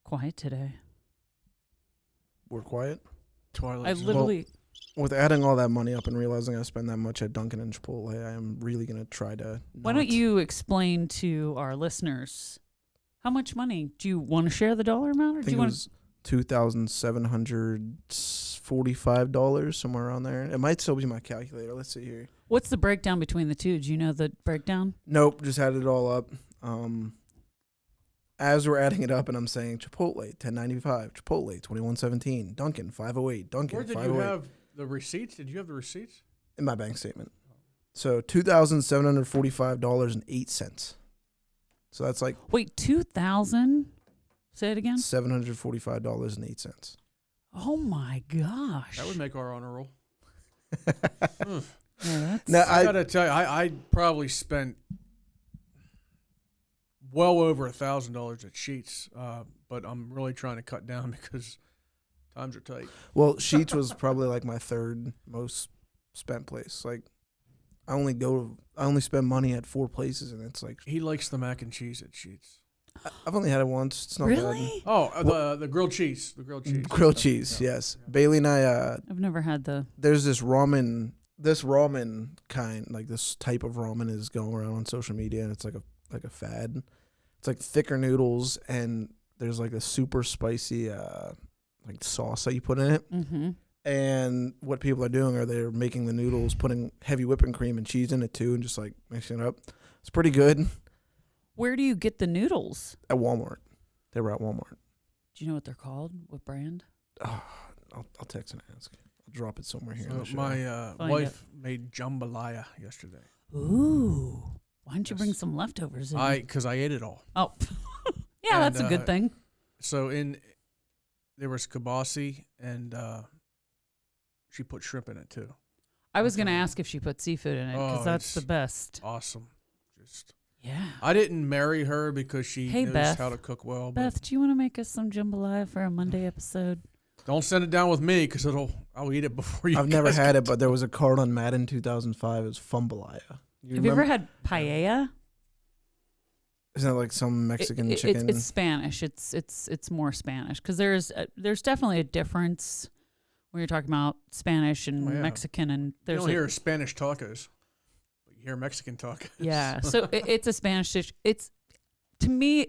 quiet today. We're quiet. I literally... With adding all that money up and realizing I spend that much at Dunkin' and Chipotle, I am really going to try to Why don't you explain to our listeners how much money? Do you want to share the dollar amount? Or I think it was $2,745, somewhere around there. It might still be my calculator. Let's see here. What's the breakdown between the two? Do you know the breakdown? Nope, just added it all up. As we're adding it up, and I'm saying Chipotle, $10.95, Chipotle, $21.17, Dunkin', $5.08, Dunkin', Where did $5.08. you have the receipts? Did you have the receipts? In my bank statement. So $2,745.08. So that's like Wait, 2,000? Say it again. $745.08. Oh my gosh. That would make our honor roll. Yeah, that's... Now, I gotta tell you, I probably spent well over $1,000 at Sheets, but I'm really trying to cut down because times are tight. Well, Sheets was probably like my third most spent place. Like, I only spend money at 4 places, and it's like He likes the mac and cheese at Sheets. I've only had it once. It's not Really? Oh, the grilled cheese. The grilled cheese. bad. Grilled cheese, Yeah. yes. Bailey and I, I've never had the... there's this ramen kind, like this type of ramen is going around on social media, and it's like a fad. It's like thicker noodles, and there's like a super spicy like sauce that you put in it. Mm-hmm. And what people are doing are they're making the noodles, putting heavy whipping cream and cheese in it too, and just like mixing it up. It's pretty good. Where do you get the noodles? At Walmart. They were at Walmart. Do you know what they're called? What brand? Oh, I'll text and ask. I'll drop it somewhere here. So my wife made jambalaya yesterday. Ooh. Why don't you Yes. bring some leftovers in? Because I ate it all. Oh. Yeah, And, that's a good thing. So there was kibasi, and she put shrimp in it too. I was going to ask if she put seafood in it because Oh, that's the it's best. Awesome. Just Yeah. I didn't marry her because she Hey, knows Beth. how to cook well. Beth, do you want to make us some jambalaya for a Monday episode? Don't send it down with me because I'll eat it before you. I've never guys had get it, but there was a card on Madden 2005. It was Fumbalaya. Have you ever had paella? Isn't that like some Mexican chicken? It's Spanish. It's more Spanish because there's definitely a difference when you're talking about Spanish and Oh, yeah. Mexican, and You there's don't hear Spanish tacos, but you hear Mexican tacos. yeah. So it's a Spanish dish. It's to me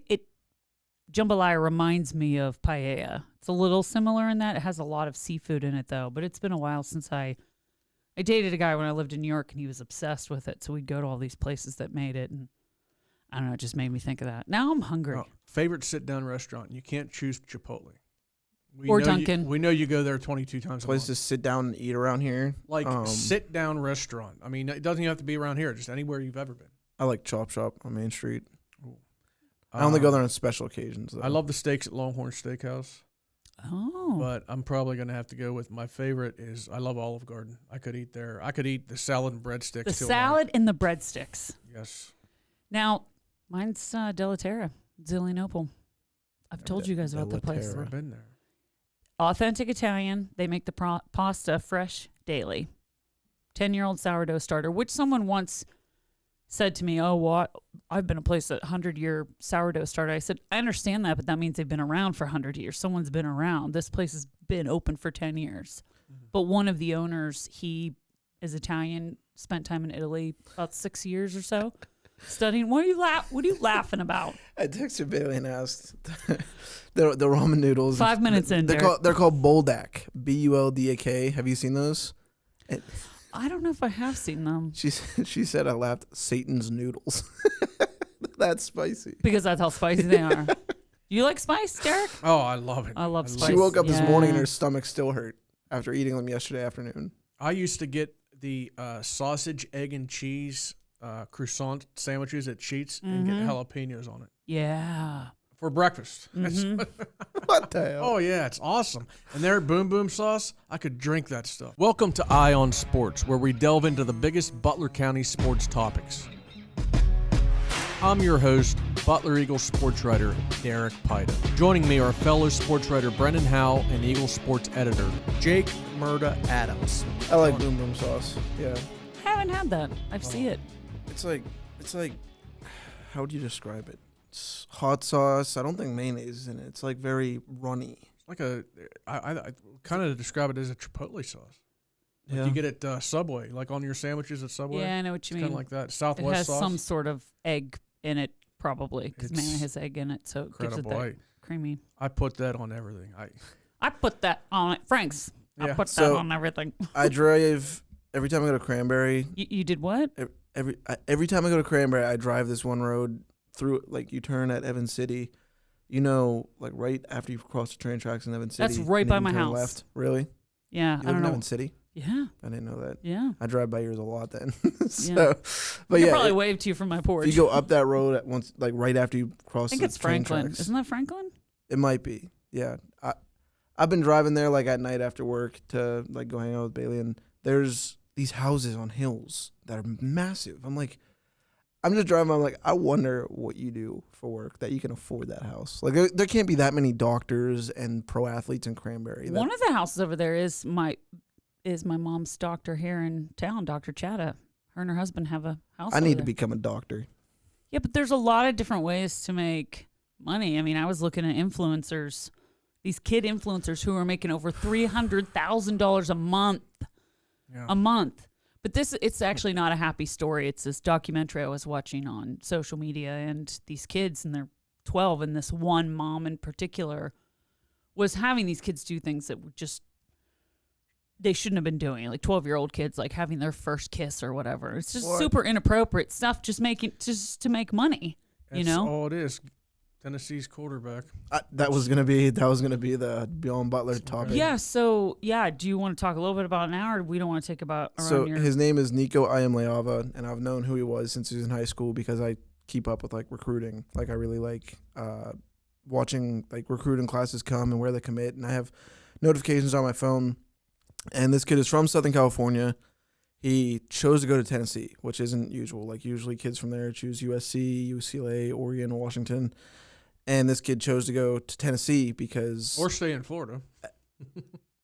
jambalaya reminds me of paella. It's a little similar in that it has a lot of seafood in it though. But it's been a while since I dated a guy when I lived in New York, and he was obsessed with it. So we'd go to all these places that made it, and I don't know, it just made me think of that. Now I'm hungry. Oh, favorite sit-down restaurant? You can't choose Chipotle. Or Dunkin'. We know you go there 22 times a place month. to sit down and eat around here. Like sit-down restaurant. I mean, it doesn't even have to be around here. Just anywhere you've ever been. I like Chop Shop on Main Street. Ooh. I only go there on special occasions, though. I love the steaks at Longhorn Steakhouse. Oh. But I'm probably going to have to go with my favorite is I love Olive Garden. I could eat there. I could eat the salad and breadsticks. The till salad and the breadsticks. Yes. Now, mine's Della Terra, Zillionople. I've told you guys about the place. Never been there. Authentic Italian. They make the pasta fresh daily. 10-year-old sourdough starter, which someone once said to me, oh, what? I've been a place that 100-year sourdough starter. I said, I understand that, but that means they've been around for 100 years. Someone's been around. This place has been open for 10 years. Mm-hmm. But one of the owners, he is Italian, spent time in Italy, about 6 years or so, studying. What are you laughing about? I texted Bailey and asked the ramen noodles. 5 minutes in, they're called Buldak, Buldak. Have you seen those? I don't know if I have seen them. She said I laughed. Satan's noodles. That's spicy. Because that's how spicy they are. You like spice, Derek? Oh, I love it. I love spice. She woke up this Yeah. morning and her stomach still hurt after eating them yesterday afternoon. I used to get the sausage, egg, and cheese croissant sandwiches at Sheets and get jalapenos on it Yeah. for breakfast. What the hell? Oh, yeah, it's awesome. And their Boom Boom sauce, I could drink that stuff. Welcome to Eye on Sports, where we delve into the biggest Butler County sports topics. I'm your host, Butler Eagle Sports writer Derek Pida. Joining me are fellow sports writer Brendan Howell and Eagle Sports editor Jake Murda Adams. I like Boom Boom sauce. Yeah. I haven't had that. I've seen it. It's like, how would you describe it? It's hot sauce. I don't think mayonnaise is in it. It's like very runny. It's like I kind of describe it as a Chipotle sauce. Like Yeah. you get it Subway, like on your sandwiches at Subway. Yeah, I know what you Kind mean. of like that. It Southwest has sauce. some sort of egg in it, probably, because It's mayonnaise has egg in it, so it gives it incredible. that creamy. I put that on everything. I put that on it, Frank's. I Yeah. put that So- on everything. I drive every time I go to Cranberry. You did what? Every time I go to Cranberry, I drive this one road through. Like you turn at Evans City, like right after you cross the train tracks in Evans City. That's right and by you my turn house. Left, really? Yeah, You I live don't in know. Evans City? Yeah, I didn't know that. yeah. I drive by yours a lot then. so, Yeah. but I could yeah, probably wave to you from my porch. if you go up that road at once, like right after you cross I think the it's train Franklin. tracks, Isn't that Franklin? it might be. Yeah, I've been driving there like at night after work to like go hang out with Bailey, and there's these houses on hills that are massive. I'm just driving. I'm like, I wonder what you do for work that you can afford that house. Like, there can't be that many doctors and pro athletes in Cranberry. One of the houses over there is my mom's doctor here in town, Dr. Chatta. Her and her husband have a house. I need to there. become a doctor. Yeah, but there's a lot of different ways to make money. I mean, I was looking at influencers, these kid influencers who are making over $300,000 a month. Yeah. A month. But it's actually not a happy story. It's this documentary I was watching on social media, and these kids, and they're 12, and this one mom in particular was having these kids do things that were just, they shouldn't have been doing. Like 12-year-old kids, like having their first kiss or whatever. It's just super inappropriate stuff, just to make money. That's all it is. Tennessee's quarterback. That was gonna be the Bjorn Butler topic. Yeah. So do you want to talk a little bit about it now, or we don't want to take about around So your? his name is Nico Iamaleava, and I've known who he was since he was in high school because I keep up with like recruiting. Like I really like watching like recruiting classes come and where they commit, and I have notifications on my phone. And this kid is from Southern California. He chose to go to Tennessee, which isn't usual. Like usually kids from there choose USC, UCLA, Oregon, Washington. And this kid chose to go to Tennessee because... Or stay in Florida.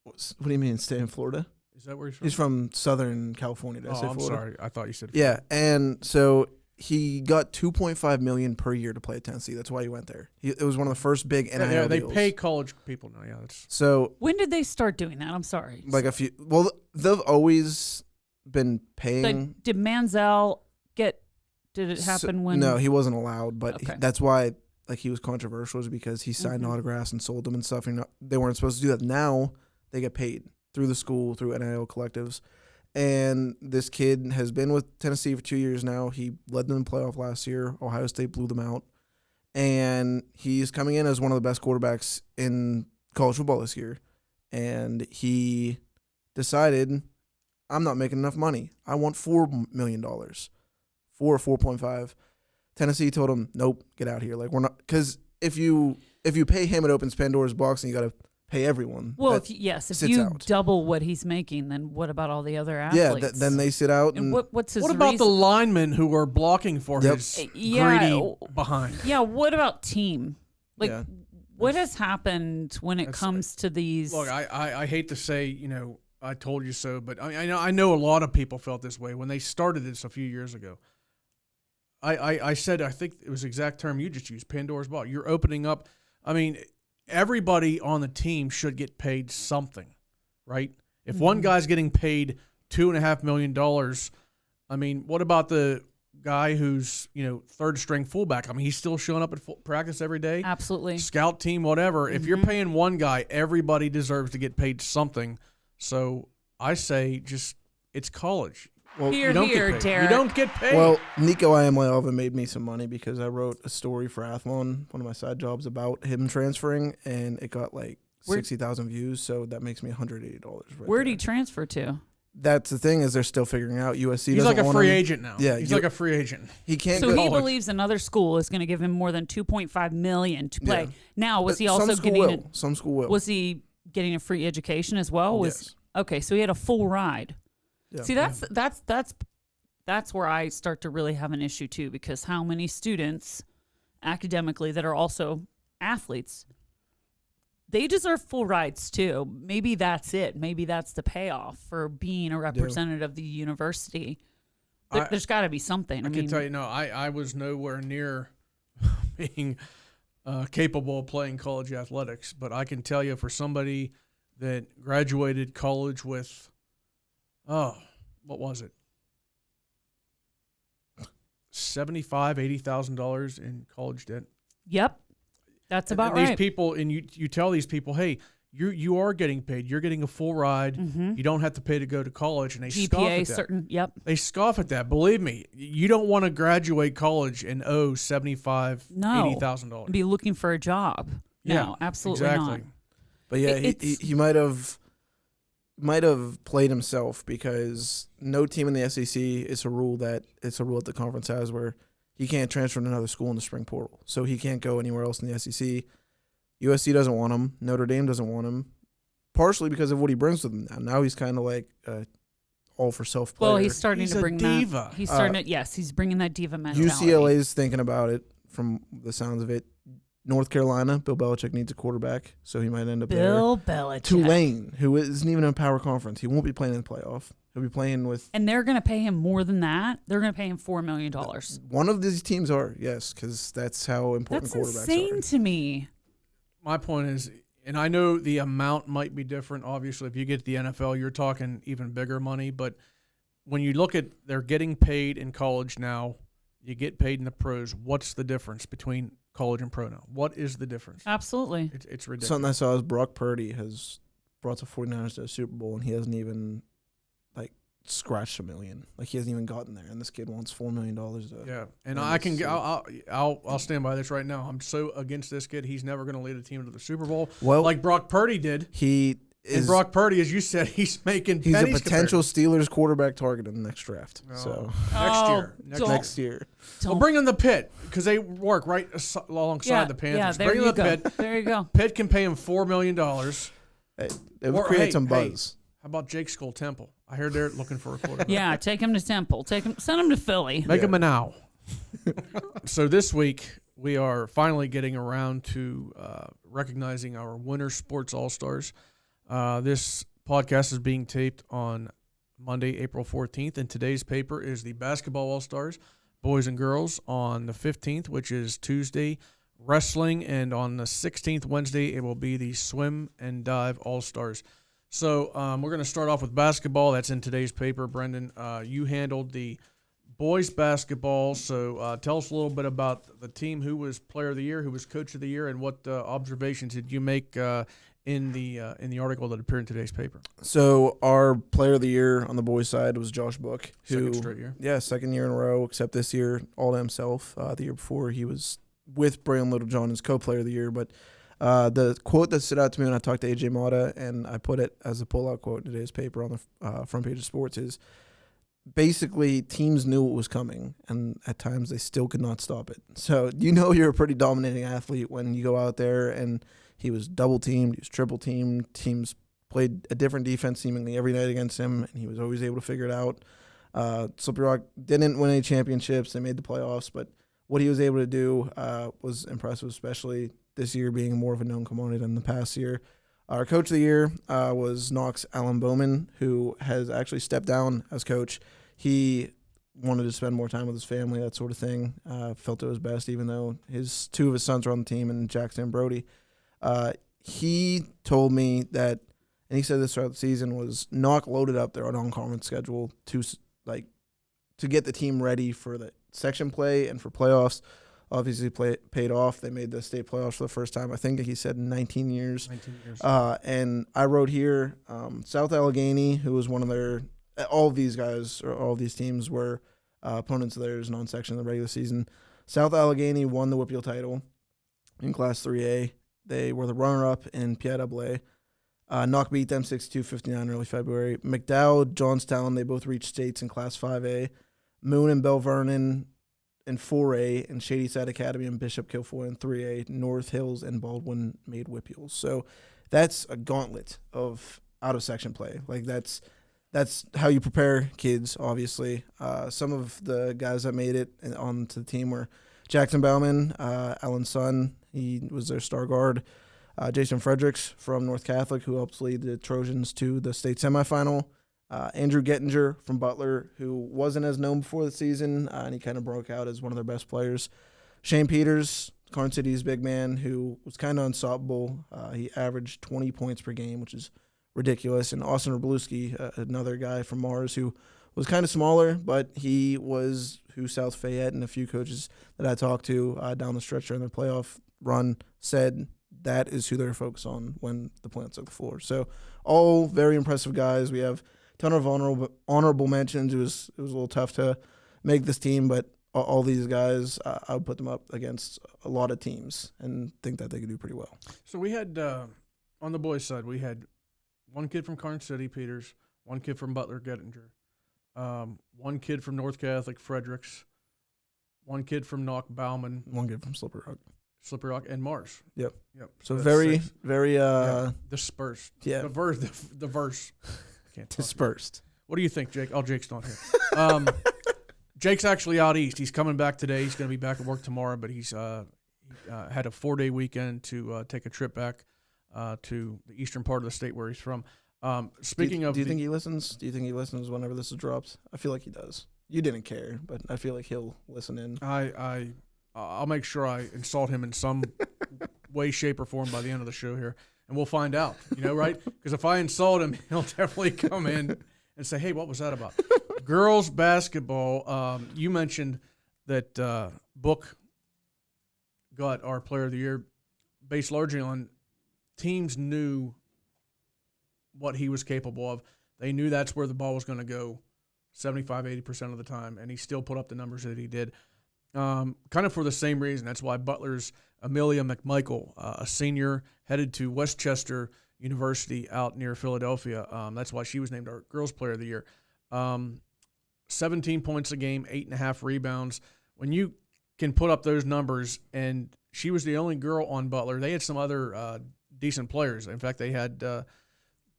What do you mean stay in Florida? Is that where he's from? He's from Southern California. Did I say I'm Florida? sorry. I thought you said Yeah, and so he got $2.5 million per year to play at Tennessee. That's why he went there. It was one of the first big NIL Yeah, they deals. pay college people now. Yeah, that's So When did they start doing that? I'm sorry. like a few... Well, they've always been paying... Like, did Manziel get? Did it happen when? No, he wasn't allowed, but Okay. that's why like he was controversial is because he signed Mhm. autographs and sold them and stuff. They weren't supposed to do that. Now they get paid through the school, through NIL collectives. And this kid has been with Tennessee for 2 years now. He led them in playoff last year. Ohio State blew them out. And he's coming in as one of the best quarterbacks in college football this year. And he decided, I'm not making enough money. I want $4 million. 4 or 4.5. Tennessee told him, nope, get out here. Like we're not, because if you pay him, it opens Pandora's box, and you got to pay everyone. Well, That if sits you out. double what he's making, then what about all the other Yeah, athletes? then they sit out. And what's his What about the reason? linemen who are blocking for Yep. his Yeah, greedy behind? Yeah, what about team? Like, Yeah. what has happened when it That's- comes to these? Look, I hate to say, I told you so, but I know a lot of people felt this way when they started this a few years ago. I said, I think it was the exact term you just used, Pandora's box. You're opening up. I mean, everybody on the team should get paid something, right? If one guy's getting paid $2.5 million, I mean, what about the guy who's, third string fullback? I mean, he's still showing up at practice every day. Absolutely. Scout team, whatever. If you're paying one guy, everybody deserves to get paid something. So I say it's college. Well, Here, You don't here, get paid. Derek. You don't get paid. Well, Nico Iamaleava made me some money because I wrote a story for Athlon, one of my side jobs, about him transferring, and it got like 60,000 views, so that makes me $180 right Where'd there. he transfer to? That's the thing, is they're still figuring out. USC he's doesn't like a want free him. agent now. Yeah, he's like a free agent. He can't So go. he believes another school is going to give him more than $2.5 million to play. Yeah. Now, was he Some also school getting? will. Some school will. Was he getting a free education as well? Yes. Okay, so he had a full ride. Yeah. See, that's where I start to really have an issue too, because how many students academically that are also athletes, they deserve full rides too. Maybe that's it. Maybe that's the payoff for being a representative of the university. There's got to be something. I can tell you, no, I was nowhere near being capable of playing college athletics. But I can tell you, for somebody that graduated college with, what was it? $80,000 in college debt. Yep. That's about and these right. people, and you tell these people, hey, you are getting paid. You're getting a full ride. Mm-hmm. You don't have to pay to go to college, and they scoff GPA at that. certain. Yep. They scoff at that. Believe me, you don't want to graduate college and owe $80,000. Be looking for a job. Yeah, No, absolutely exactly. not. But yeah, he might have played himself, because no team in the SEC it's a rule that the conference has where he can't transfer to another school in the spring portal, so he can't go anywhere else in the SEC. USC doesn't want him. Notre Dame doesn't want him, partially because of what he brings with him now. Now he's kind of like all for self player. Well, he's starting to bring a diva. that. He's starting to. Yes, he's bringing that diva mentality. UCLA's thinking about it from the sounds of it. North Carolina, Bill Belichick needs a quarterback, so he might end up Bill there. Belichick. Tulane, who isn't even in a power conference, he won't be playing in the playoff. He'll be playing with. And they're going to pay him more than that. They're going to pay him $4 million. One of these teams are, yes, because that's how important That's quarterbacks insane are. to me. My point is, and I know the amount might be different. Obviously, if you get the NFL, you're talking even bigger money. But when you look at they're getting paid in college now, you get paid in the pros. What's the difference between college and pro now? What is the difference? Absolutely. It's ridiculous. Something I saw is Brock Purdy has brought the 49ers to a Super Bowl, and he hasn't even scratched $1 million. He hasn't even gotten there, and this kid wants $4 million. Yeah, and I'll stand by this right now. I'm so against this kid. He's never going to lead a team to the Super Bowl, Well, like Brock Purdy did. And Brock Purdy, as you said, he's making He's a pennies potential Steelers quarterback target in the next draft. compared. So Next year. next year. Bring in the Pit, because they work right alongside the Panthers. Yeah, there Bring you in the go. Pit. There you go. Pitt can pay him $4 million. Hey, it would create some buzz. How about Jake Skull Temple? I heard they're looking for a quarterback. Yeah, take him to Temple. Send him to Philly. Make him a now. So this week, we are finally getting around to recognizing our Winter Sports All-Stars. This podcast is being taped on Monday, April 14th, and today's paper is the Basketball All-Stars, boys and girls, on the 15th, which is Tuesday, wrestling, and on the 16th, Wednesday, it will be the Swim and Dive All-Stars. So we're going to start off with basketball. That's in today's paper. Brendan, you handled the boys basketball, so tell us a little bit about the team. Who was player of the year, who was coach of the year, and what observations did you make in the article that appeared in today's paper? So our player of the year on the boys' side was Josh Book. Second straight year. Yeah, second year in a row, except this year all to himself. The year before he was with Braylon Littlejohn as co-player of the year. But the quote that stood out to me when I talked to AJ Mata, and I put it as a pull-out quote in today's paper on the front page of Sports, is basically teams knew what was coming, and at times they still could not stop it. So you're a pretty dominating athlete when you go out there, and he was double-teamed, he was triple-teamed. Teams played a different defense seemingly every night against him, and he was always able to figure it out. Slippery Rock didn't win any championships. They made the playoffs, but what he was able to do was impressive, especially this year being more of a known commodity than the past year. Our coach of the year was Knox Allen Bowman, who has actually stepped down as coach. He wanted to spend more time with his family, that sort of thing. Felt it was best, even though two of his sons are on the team, and Jackson and Brody. He told me that, and he said this throughout the season, was Knox loaded up their non-conference schedule to get the team ready for the section play and for playoffs. Obviously paid off. They made the state playoffs for the first time, I think he said, in 19 years. 19 years. And I wrote here, South Allegheny, who was one of their – all of these guys or all of these teams were opponents of theirs non-section in the regular season. South Allegheny won the WPIAL title in Class 3A. They were the runner-up in PIAA. Knox beat them 62-59 early February. McDowell, Johnstown, they both reached states in Class 5A. Moon and Bell Vernon in 4A, and Shadyside Academy and Bishop Kilfoyle in 3A. North Hills and Baldwin made WPIALs. So that's a gauntlet of out-of-section play. That's how you prepare kids, obviously. Some of the guys that made it onto the team were Jackson Bauman, Alan's son. He was their star guard. Jason Fredericks from North Catholic, who helped lead the Trojans to the state semifinal. Andrew Gettinger from Butler, who wasn't as known before the season, and he kind of broke out as one of their best players. Shane Peters, Karn City's big man, who was kind of unstoppable. He averaged 20 points per game, which is ridiculous. And Austin Wroblewski, another guy from Mars, who was kind of smaller, but he was who South Fayette and a few coaches that I talked to down the stretch during their playoff run said that is who they're focused on when the Plants took the floor. So all very impressive guys. We have a ton of honorable mentions. It was a little tough to make this team, but all these guys, I would put them up against a lot of teams and think that they could do pretty well. So we had, on the boys' side, we had one kid from Karn City, Peters, one kid from Butler, Gettinger, one kid from North Catholic, Fredericks, one kid from Knock, Bauman, One kid from Slippery Rock, and Mars. Yep. So that's very, six. very Dispersed. Yeah. The verse. I can't talk. dispersed. What do you think, Jake? Oh, Jake's not here. Jake's actually out east. He's coming back today. He's going to be back at work tomorrow, but he's had a 4-day weekend to take a trip back to the eastern part of the state where he's from. Speaking do you think he listens? Do you think he listens whenever this is dropped? I feel like he does. You didn't care, but I feel like he'll listen in. I'll make sure I insult him in some way, shape, or form by the end of the show here, and we'll find out. Right? Because if I insult him, he'll definitely come in and say, "Hey, what was that about?" Girls basketball. You mentioned that Book got our Player of the Year based largely on teams knew what he was capable of. They knew that's where the ball was going to go 75-80% of the time, and he still put up the numbers that he did. Kind of for the same reason. That's why Butler's Amelia McMichael, a senior, headed to Westchester University out near Philadelphia. That's why she was named our Girls Player of the Year. 17 points a game, 8.5 rebounds. When you can put up those numbers, and she was the only girl on Butler. They had some other decent players. In fact, they had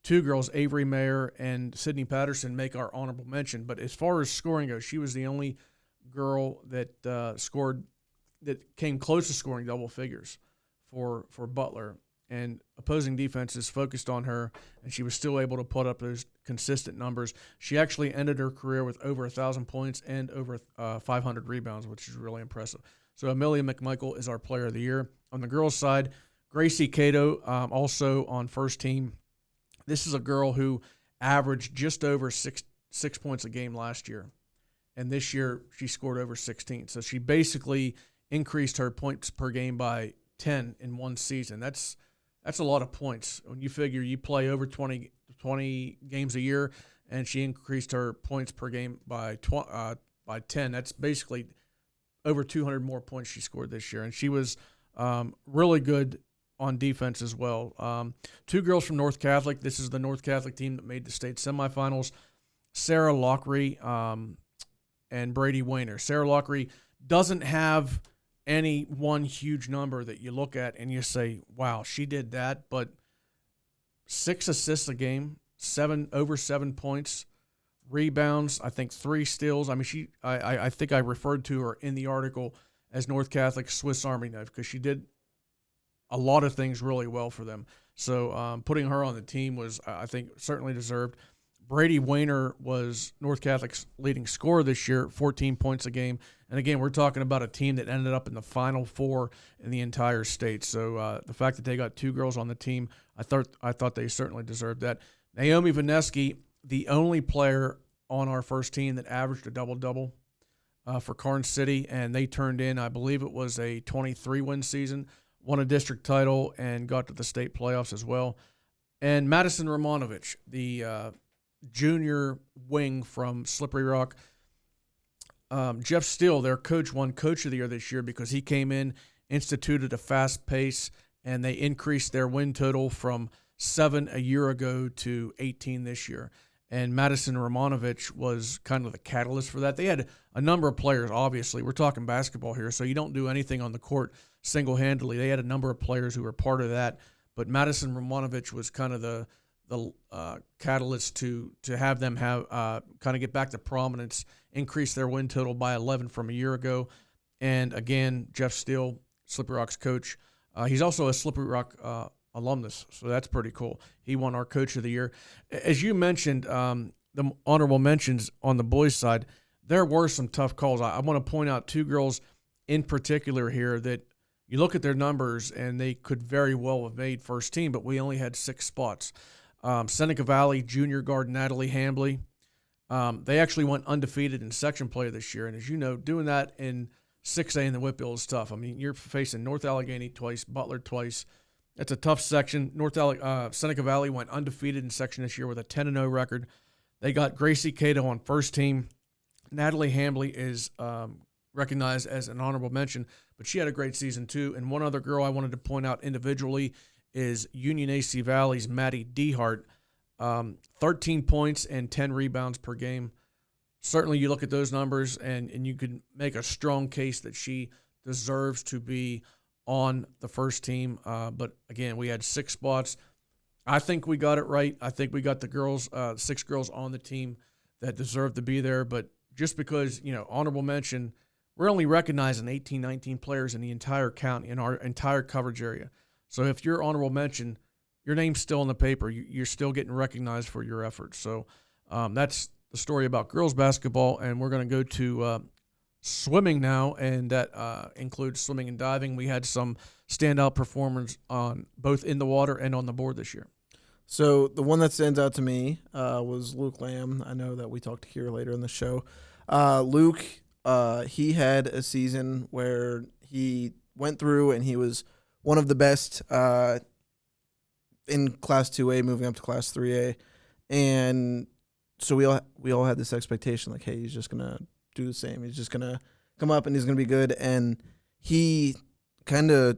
two girls, Avery Mayer and Sydney Patterson, make our honorable mention. But as far as scoring goes, she was the only girl that scored that came close to scoring double figures for Butler. And opposing defenses focused on her, and she was still able to put up those consistent numbers. She actually ended her career with over 1,000 points and over 500 rebounds, which is really impressive. So Amelia McMichael is our Player of the Year. On the girls' side, Gracie Cato, also on first team. This is a girl who averaged just over six points a game last year, and this year she scored over 16. So she basically increased her points per game by 10 in one season. That's a lot of points. When you figure you play over 20 games a year, and she increased her points per game by 10, that's basically over 200 more points she scored this year. And she was really good on defense as well. Two girls from North Catholic. This is the North Catholic team that made the state semifinals. Sarah Lockery and Brady Wayner. Sarah Lockery doesn't have any one huge number that you look at and you say, wow, she did that. But 6 assists a game, over 7 points, rebounds, I think 3 steals. I mean, I think I referred to her in the article as North Catholic Swiss Army knife because she did a lot of things really well for them. So putting her on the team was, I think, certainly deserved. Brady Wayner was North Catholic's leading scorer this year, 14 points a game. And again, we're talking about a team that ended up in the Final Four in the entire state. So the fact that they got 2 girls on the team, I thought they certainly deserved that. Naomi Vaneski, the only player on our first team that averaged a double-double for Karn City, and they turned in, I believe it was a 23-win season, won a district title, and got to the state playoffs as well. And Madison Romanovich, the junior wing from Slippery Rock. Jeff Steele, their coach, won Coach of the Year this year because he came in, instituted a fast pace, and they increased their win total from 7 a year ago to 18 this year. And Madison Romanovich was kind of the catalyst for that. They had a number of players, obviously. We're talking basketball here, so you don't do anything on the court single-handedly. They had a number of players who were part of that, but Madison Romanovich was kind of the catalyst to have them kind of get back to prominence, increase their win total by 11 from a year ago. And again, Jeff Steele, Slippery Rock's coach, he's also a Slippery Rock alumnus, so that's pretty cool. He won our Coach of the Year. As you mentioned, the honorable mentions on the boys' side, there were some tough calls. I want to point out 2 girls in particular here that you look at their numbers and they could very well have made first team, but we only had 6 spots. Seneca Valley junior guard Natalie Hambley, they actually went undefeated in section play this year. And as you know, doing that in 6A in the Whitfield is tough. I mean, you're facing North Allegheny twice, Butler twice. It's a tough section. Seneca Valley went undefeated in section this year with a 10-0 record. They got Gracie Cato on first team. Natalie Hambley is recognized as an honorable mention, but she had a great season too. And one other girl I wanted to point out individually is Union AC Valley's Maddie Dehart, 13 points and 10 rebounds per game. Certainly you look at those numbers and you could make a strong case that she deserves to be on the first team. But again, we had 6 spots. I think we got it right. I think we got the girls, 6 girls on the team that deserve to be there. But just because, honorable mention, we're only recognizing 18, 19 players in the entire county, in our entire coverage area. So if you're honorable mention, your name's still in the paper. You're still getting recognized for your efforts. So that's the story about girls basketball, and we're going to go to swimming now, and that includes swimming and diving. We had some standout performers on both in the water and on the board this year. So the one that stands out to me was Luke Lamb. I know that we talked to here later in the show. Luke, he had a season where he went through and he was one of the best in Class 2A, moving up to Class 3A. And so we all had this expectation, like, hey, he's just going to do the same. He's just going to come up and he's going to be good. And he kind of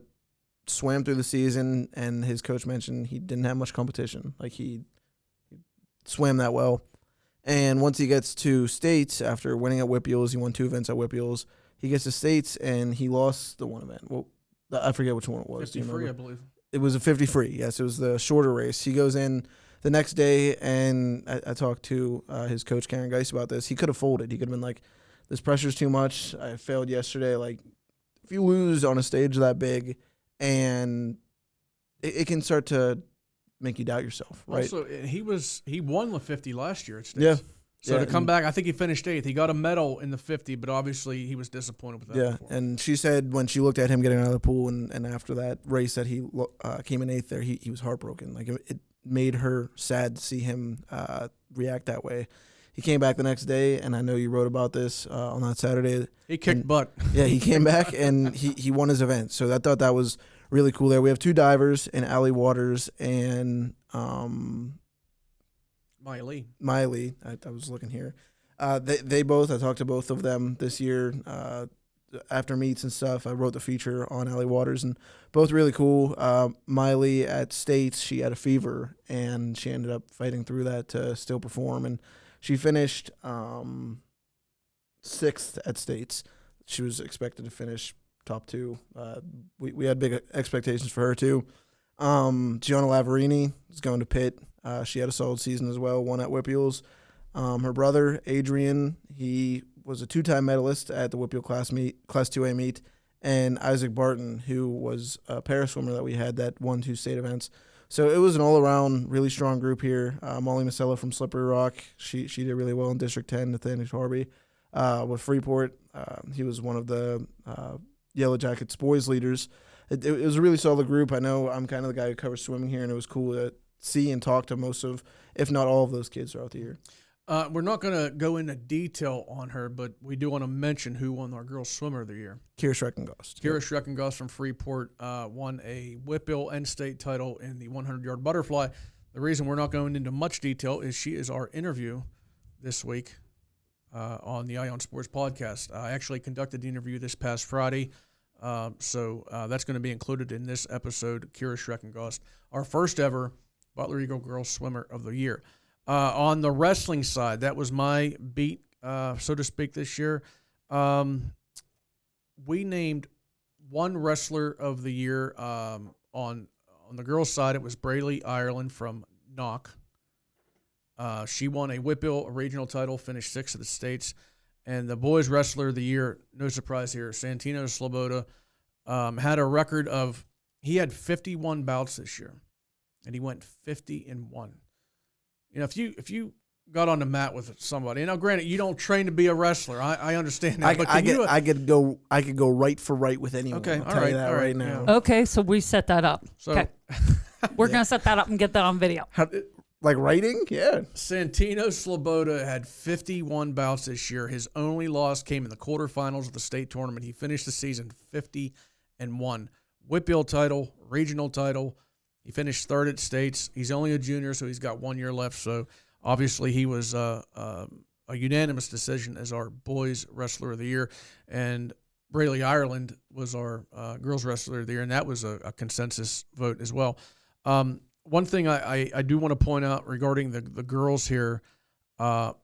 swam through the season, and his coach mentioned he didn't have much competition. Like, he swam that well. And once he gets to states, after winning at Whitfields, he won 2 events at Whitfields, he gets to states and he lost the one event. Well, I forget which one it was. 50 free, I believe. It was a 50 free. Yes, it was the shorter race. He goes in the next day, and I talked to his coach, Karen Geis, about this. He could have folded. He could have been like, this pressure's too much. I failed yesterday. Like, if you lose on a stage that big, and it can start to make you doubt yourself, right? Also, he won the 50 last year at States. Yeah. So to come back, I think he finished 8th. He got a medal in the 50, but obviously he was disappointed with that. Yeah, and she said when she looked at him getting out of the pool and after that race that he came in 8th there, he was heartbroken. Like, it made her sad to see him react that way. He came back the next day, and I know you wrote about this on that Saturday. He kicked butt. Yeah, he came back, and he won his event. So I thought that was really cool there. We have 2 divers in Allie Waters and Miley. I was looking here. They both, I talked to both of them this year after meets and stuff. I wrote the feature on Allie Waters, and both really cool. Miley at States, she had a fever, and she ended up fighting through that to still perform, and she finished 6th at States. She was expected to finish top 2. We had big expectations for her too. Gianna Lavarini is going to Pitt. She had a solid season as well, won at Whitfields. Her brother, Adrian, he was a 2-time medalist at the Whitfield Class 2A meet. And Isaac Barton, who was a paraswimmer that we had that won 2 state events. So it was an all-around really strong group here. Molly Masella from Slippery Rock, she did really well in District 10, Nathaniel Tarby. With Freeport, he was one of the Yellow Jackets boys leaders. It was a really solid group. I know I'm kind of the guy who covers swimming here, and it was cool to see and talk to most of, if not all of those kids throughout the year. We're not going to go into detail on her, but we do want to mention who won our girls swimmer of the year. Kira Schrecongost. Schrecongost from Freeport won a Whitfield and state title in the 100-yard butterfly. The reason we're not going into much detail is she is our interview this week on the Eye on Sports podcast. I actually conducted the interview this past Friday, so that's going to be included in this episode. Kira Schrecongost, our first ever Butler Eagle Girls Swimmer of the Year. On the wrestling side, that was my beat, so to speak, this year. We named one wrestler of the year. On the girls' side, it was Brayley Ireland from Knock. She won a Whitfield regional title, finished 6th of the states. And the boys' wrestler of the year, no surprise here, Santino Sloboda, had a record of, he had 51 bouts this year, and he went 50-1. You know, if you got on the mat with somebody. Now, granted, you don't train to be a wrestler. I understand that. I, but I could go right for right with anyone. Okay, I'll tell you that right now. yeah. Okay, so we set that up. So, Okay. We're going to set that up and get that on video. Like writing? Yeah. Santino Sloboda had 51 bouts this year. His only loss came in the quarterfinals of the state tournament. He finished the season 50-1. Whitfield title, regional title. He finished third at states. He's only a junior, so he's got 1 year left. So obviously he was a unanimous decision as our boys wrestler of the year. And Braylee Ireland was our girls wrestler of the year, and that was a consensus vote as well. One thing I do want to point out regarding the girls here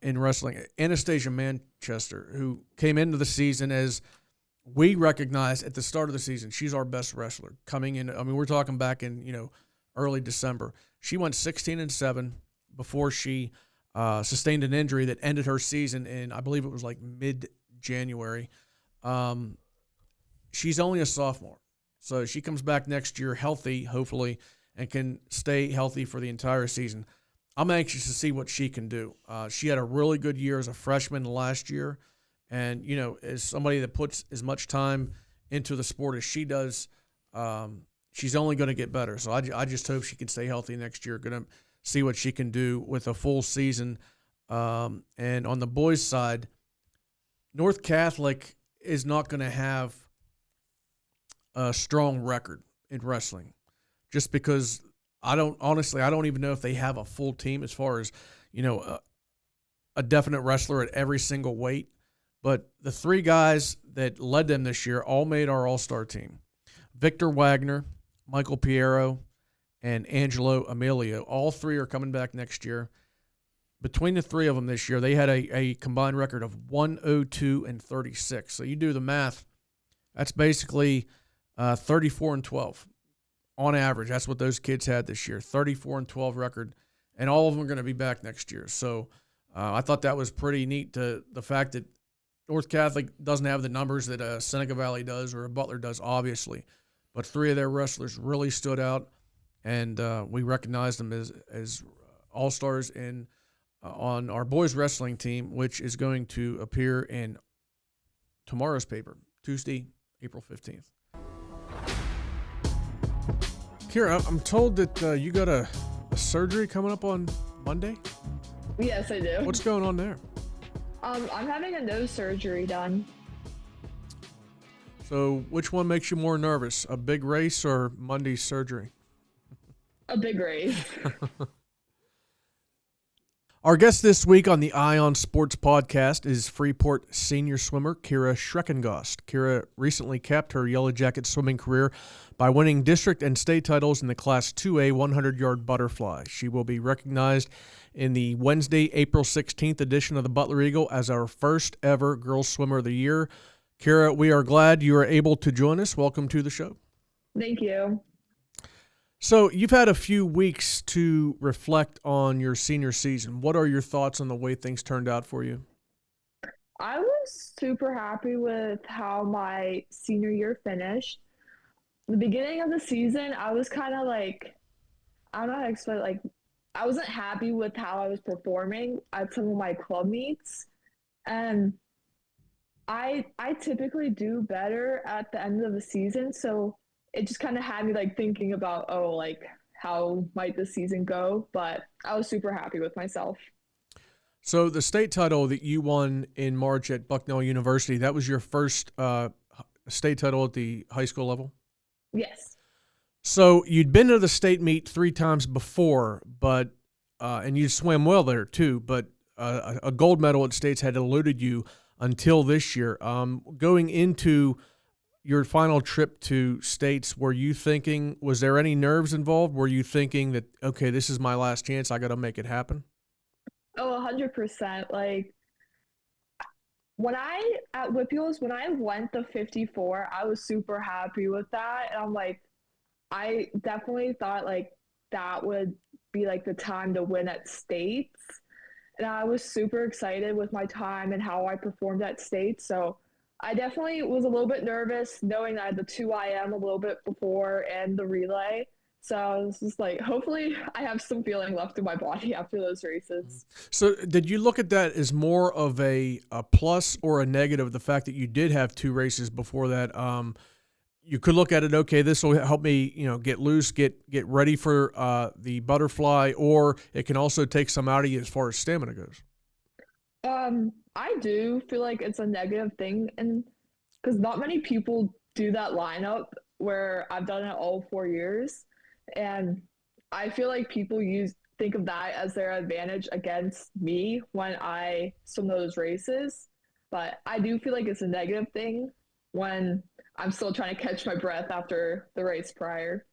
in wrestling, Anastasia Manchester, who came into the season as we recognized at the start of the season, she's our best wrestler coming in. I mean, we're talking back in, early December. She went 16-7 before she sustained an injury that ended her season in, I believe it was like mid-January. She's only a sophomore. So she comes back next year healthy, hopefully, and can stay healthy for the entire season. I'm anxious to see what she can do. She had a really good year as a freshman last year. And, as somebody that puts as much time into the sport as she does, she's only going to get better. So I just hope she can stay healthy next year. Going to see what she can do with a full season. And on the boys' side, North Catholic is not going to have a strong record in wrestling. Just because I don't even know if they have a full team as far as, a definite wrestler at every single weight. But the three guys that led them this year all made our all-star team. Victor Wagner, Michael Piero, and Angelo Emilio. All three are coming back next year. Between the three of them this year, they had a combined record of 102-36. So you do the math, that's basically 34-12. On average, that's what those kids had this year, 34-12 record, and all of them are going to be back next year. So I thought that was pretty neat, the fact that North Catholic doesn't have the numbers that Seneca Valley does or a Butler does, obviously. But three of their wrestlers really stood out, and we recognized them as all-stars on our boys wrestling team, which is going to appear in tomorrow's paper, Tuesday, April 15th. Kira, I'm told that you got a surgery coming up on Monday? Yes, I do. What's going on there? I'm having a nose surgery done. So which one makes you more nervous, a big race or Monday's surgery? A big race. Our guest this week on the Ion Sports podcast is Freeport senior swimmer Kira Schrecongost. Kira recently capped her Yellow Jacket swimming career by winning district and state titles in the Class 2A 100-yard butterfly. She will be recognized in the Wednesday, April 16th edition of the Butler Eagle as our first ever Girls Swimmer of the Year. Kira, we are glad you are able to join us. Welcome to the show. Thank you. So you've had a few weeks to reflect on your senior season. What are your thoughts on the way things turned out for you? I was super happy with how my senior year finished. The beginning of the season, I was kind of like, I don't know how to explain, I wasn't happy with how I was performing at some of my club meets. And I typically do better at the end of the season, so it just kind of had me thinking about, how might the season go? But I was super happy with myself. So the state title that you won in March at Bucknell University, that was your first state title at the high school level? Yes. So you'd been to the state meet 3 times before, but and you swam well there too, but a gold medal at states had eluded you until this year. Going into your final trip to states, was there any nerves involved? Were you thinking that, okay, this is my last chance, I got to make it happen? Oh, 100%. At Whitfields, when I went the 54, I was super happy with that. And I definitely thought that would be the time to win at states. And I was super excited with my time and how I performed at states. So I definitely was a little bit nervous knowing that I had the 2 IM a little bit before and the relay. So I was just like, hopefully I have some feeling left in my body after those races. So did you look at that as more of a plus or a negative, the fact that you did have 2 races before that? You could look at it, okay, this will help me, get loose, get ready for the butterfly, or it can also take some out of you as far as stamina goes. I do feel like it's a negative thing, and because not many people do that lineup where I've done it all 4 years, and I feel like people think of that as their advantage against me when I swim those races. But I do feel like it's a negative thing when I'm still trying to catch my breath after the race prior.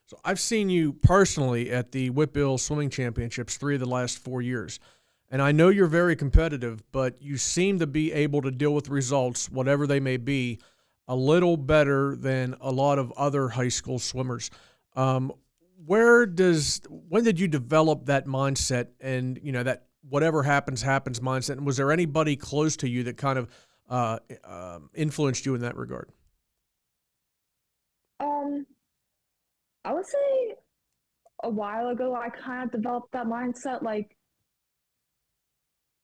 So I've seen you personally at the Whitbill Swimming Championships 3 of the last 4 years. And I know you're very competitive, but you seem to be able to deal with results, whatever they may be, a little better than a lot of other high school swimmers. When did you develop that mindset and, that whatever happens mindset? And was there anybody close to you that kind of influenced you in that regard? I would say a while ago, I kind of developed that mindset. Like,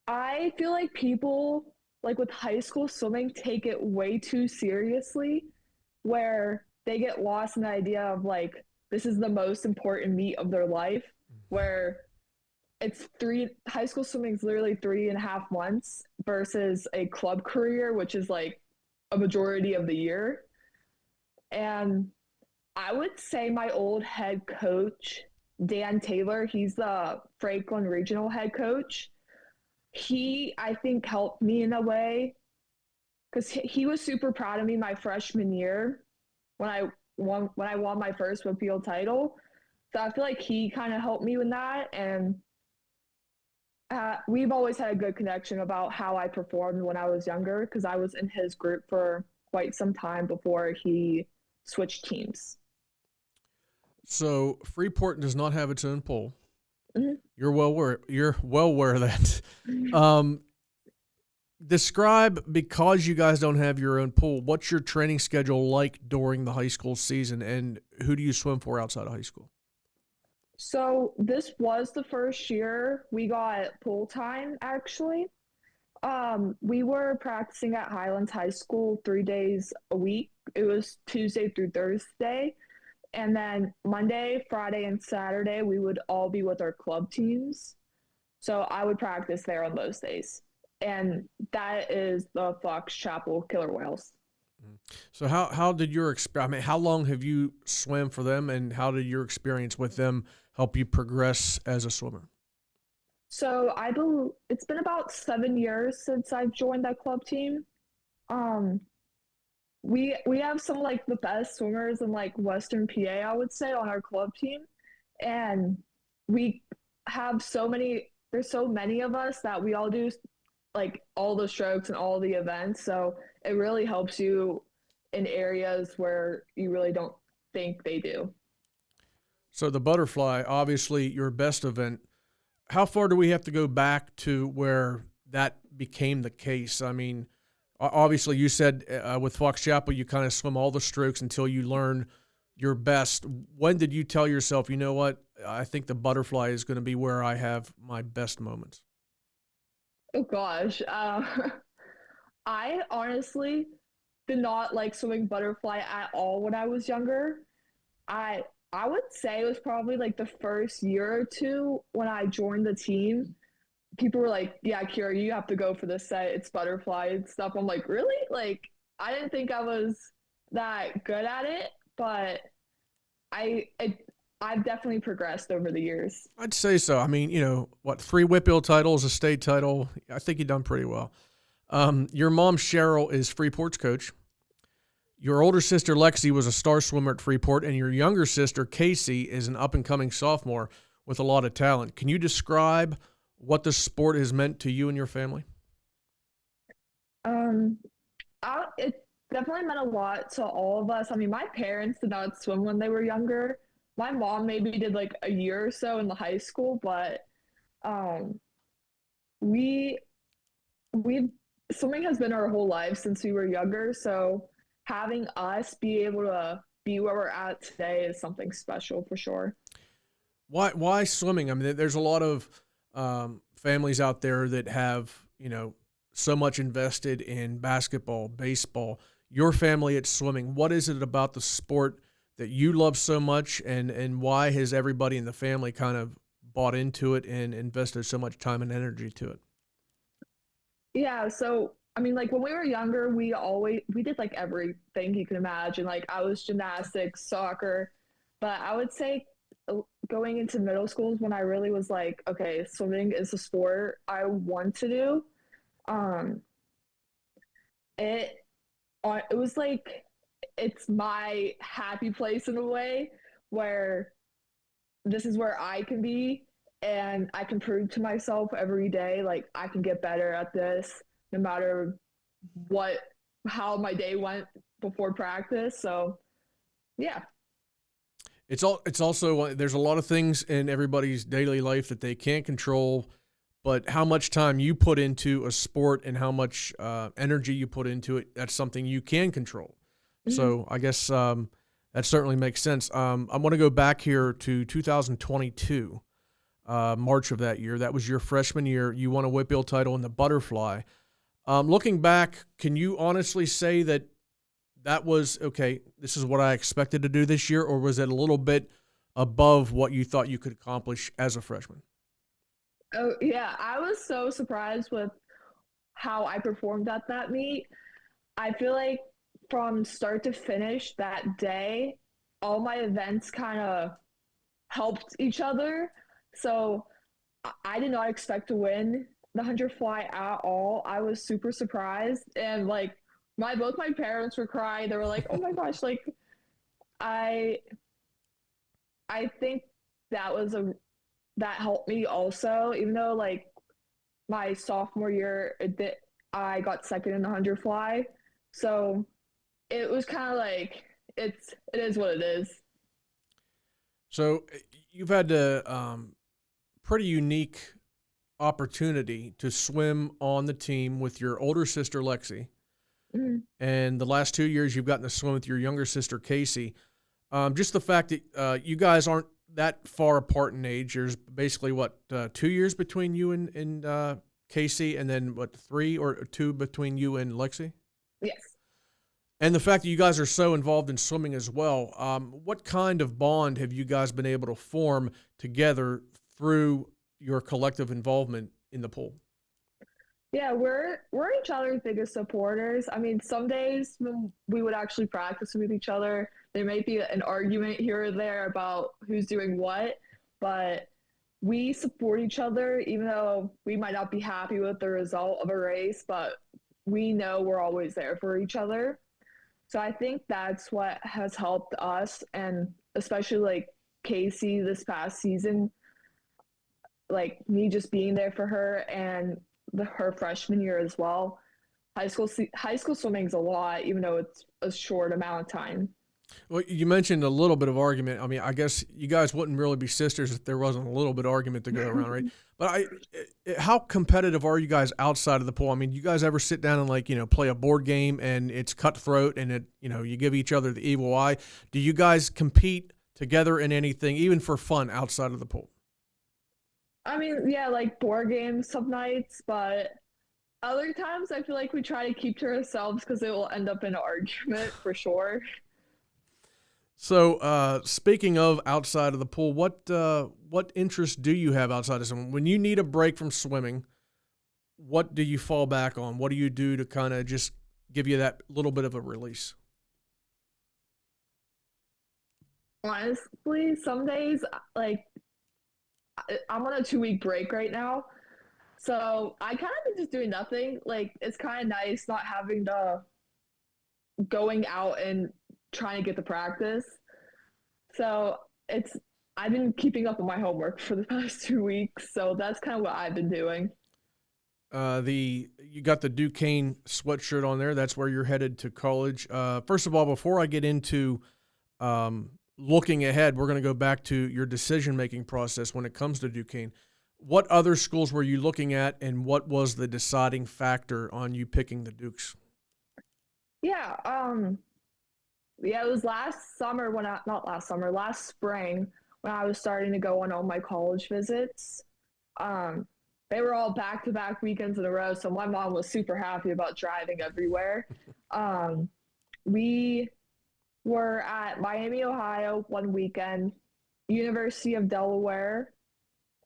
I feel like people, like with high school swimming, take it way too seriously, where they get lost in the idea of like, this is the most important meet of their life, where high school swimming is literally 3.5 months versus a club career, which is like a majority of the year. And I would say my old head coach, Dan Taylor, he's the Franklin regional head coach. He, I think, helped me in a way because he was super proud of me my freshman year when I won my first Whitfield title. So I feel like he kind of helped me with that, and we've always had a good connection about how I performed when I was younger because I was in his group for quite some time before he switched teams. So Freeport does not have its own pool. Mm-hmm. You're well aware of that. Describe, because you guys don't have your own pool, what's your training schedule like during the high school season, and who do you swim for outside of high school? So this was the first year we got pool time, actually. We were practicing at Highlands High School 3 days a week. It was Tuesday through Thursday. And then Monday, Friday, and Saturday, we would all be with our club teams. So I would practice there on those days. And that is the Fox Chapel Killer Whales. So how did your experience, I mean, how long have you swam for them, and how did your experience with them help you progress as a swimmer? So I believe it's been about 7 years since I've joined that club team. We have some like the best swimmers in like Western PA, I would say, on our club team. And we have there's so many of us that we all do like all the strokes and all the events. So it really helps you in areas where you really don't think they do. So the butterfly, obviously your best event. How far do we have to go back to where that became the case? I mean, obviously you said with Fox Chapel, you kind of swim all the strokes until you learn your best. When did you tell yourself, you know what, I think the butterfly is going to be where I have my best moments? Oh gosh. I honestly did not like swimming butterfly at all when I was younger. I would say it was probably like the first year or two when I joined the team. People were like, yeah, Kira, you have to go for this set. It's butterfly and stuff. I'm like, really? Like, I didn't think I was that good at it, but I've definitely progressed over the years. I'd say so. I mean, 3 Whitbill titles, a state title. I think you've done pretty well. Your mom, Cheryl, is Freeport's coach. Your older sister, Lexi, was a star swimmer at Freeport, and your younger sister, Casey, is an up-and-coming sophomore with a lot of talent. Can you describe what the sport has meant to you and your family? It definitely meant a lot to all of us. I mean, my parents did not swim when they were younger. My mom maybe did like a year or so in the high school, but we swimming has been our whole life since we were younger. So having us be able to be where we're at today is something special for sure. Why swimming? I mean, there's a lot of families out there that have, so much invested in basketball, baseball. Your family at swimming. What is it about the sport that you love so much, and why has everybody in the family kind of bought into it and invested so much time and energy to it? Yeah, so I mean, like when we were younger, we did like everything you can imagine. Like I was gymnastics, soccer, but I would say going into middle school is when I really was like, okay, swimming is a sport I want to do. Um, it it was like it's my happy place in a way where this is where I can be and I can prove to myself every day like I can get better at this no matter what how my day went before practice. So, yeah. It's also there's a lot of things in everybody's daily life that they can't control, but how much time you put into a sport and how much energy you put into it, that's something you can control. Mm-hmm. So I guess that certainly makes sense. I want to go back here to 2022, March of that year. That was your freshman year. You won a Whitfield title in the butterfly. Looking back, can you honestly say that was, okay, this is what I expected to do this year, or was it a little bit above what you thought you could accomplish as a freshman? Oh, yeah. I was so surprised with how I performed at that meet. I feel like from start to finish that day, all my events kind of helped each other. So I did not expect to win the 100 fly at all. I was super surprised. And like, both my parents were crying. They were like, "Oh my gosh!" Like, I I think that helped me also. Even though like my sophomore year, I got second in the 100 fly, so it was kind of like it is what it is. So you've had a pretty unique opportunity to swim on the team with your older sister, Lexi. Mm-hmm. And the last 2 years you've gotten to swim with your younger sister, Casey. Just the fact that you guys aren't that far apart in age. There's basically, 2 years between you and Casey, and then, 3 or 2 between you and Lexi? Yes. And the fact that you guys are so involved in swimming as well, what kind of bond have you guys been able to form together through your collective involvement in the pool? Yeah, we're each other's biggest supporters. I mean, some days when we would actually practice with each other, there may be an argument here or there about who's doing what, but we support each other even though we might not be happy with the result of a race, but we know we're always there for each other. So I think that's what has helped us, and especially like Casey this past season, like me just being there for her and her freshman year as well. High school swimming's a lot, even though it's a short amount of time. Well, you mentioned a little bit of argument. I mean, I guess you guys wouldn't really be sisters if there wasn't a little bit of argument to go around, right? But how competitive are you guys outside of the pool? I mean, you guys ever sit down and play a board game and it's cutthroat and you give each other the evil eye? Do you guys compete together in anything, even for fun, outside of the pool? I mean, yeah, like board games some nights, but other times I feel like we try to keep to ourselves because it will end up in an argument for sure. So, speaking of outside of the pool, what interests do you have outside of swimming? When you need a break from swimming, what do you fall back on? What do you do to kind of just give you that little bit of a release? Honestly, some days, like, I'm on a 2-week break right now. So I kind of been just doing nothing. Like, it's kind of nice not having to going out and trying to get the practice. So I've been keeping up with my homework for the past 2 weeks. So that's kind of what I've been doing. You got the Duquesne sweatshirt on there. That's where you're headed to college. First of all, before I get into looking ahead, we're going to go back to your decision-making process when it comes to Duquesne. What other schools were you looking at, and what was the deciding factor on you picking the Dukes? Yeah, Yeah, it was last summer not last summer, last spring when I was starting to go on all my college visits. Um, they were all back to back weekends in a row, so my mom was super happy about driving everywhere. Um, we were at Miami, Ohio one weekend, University of Delaware,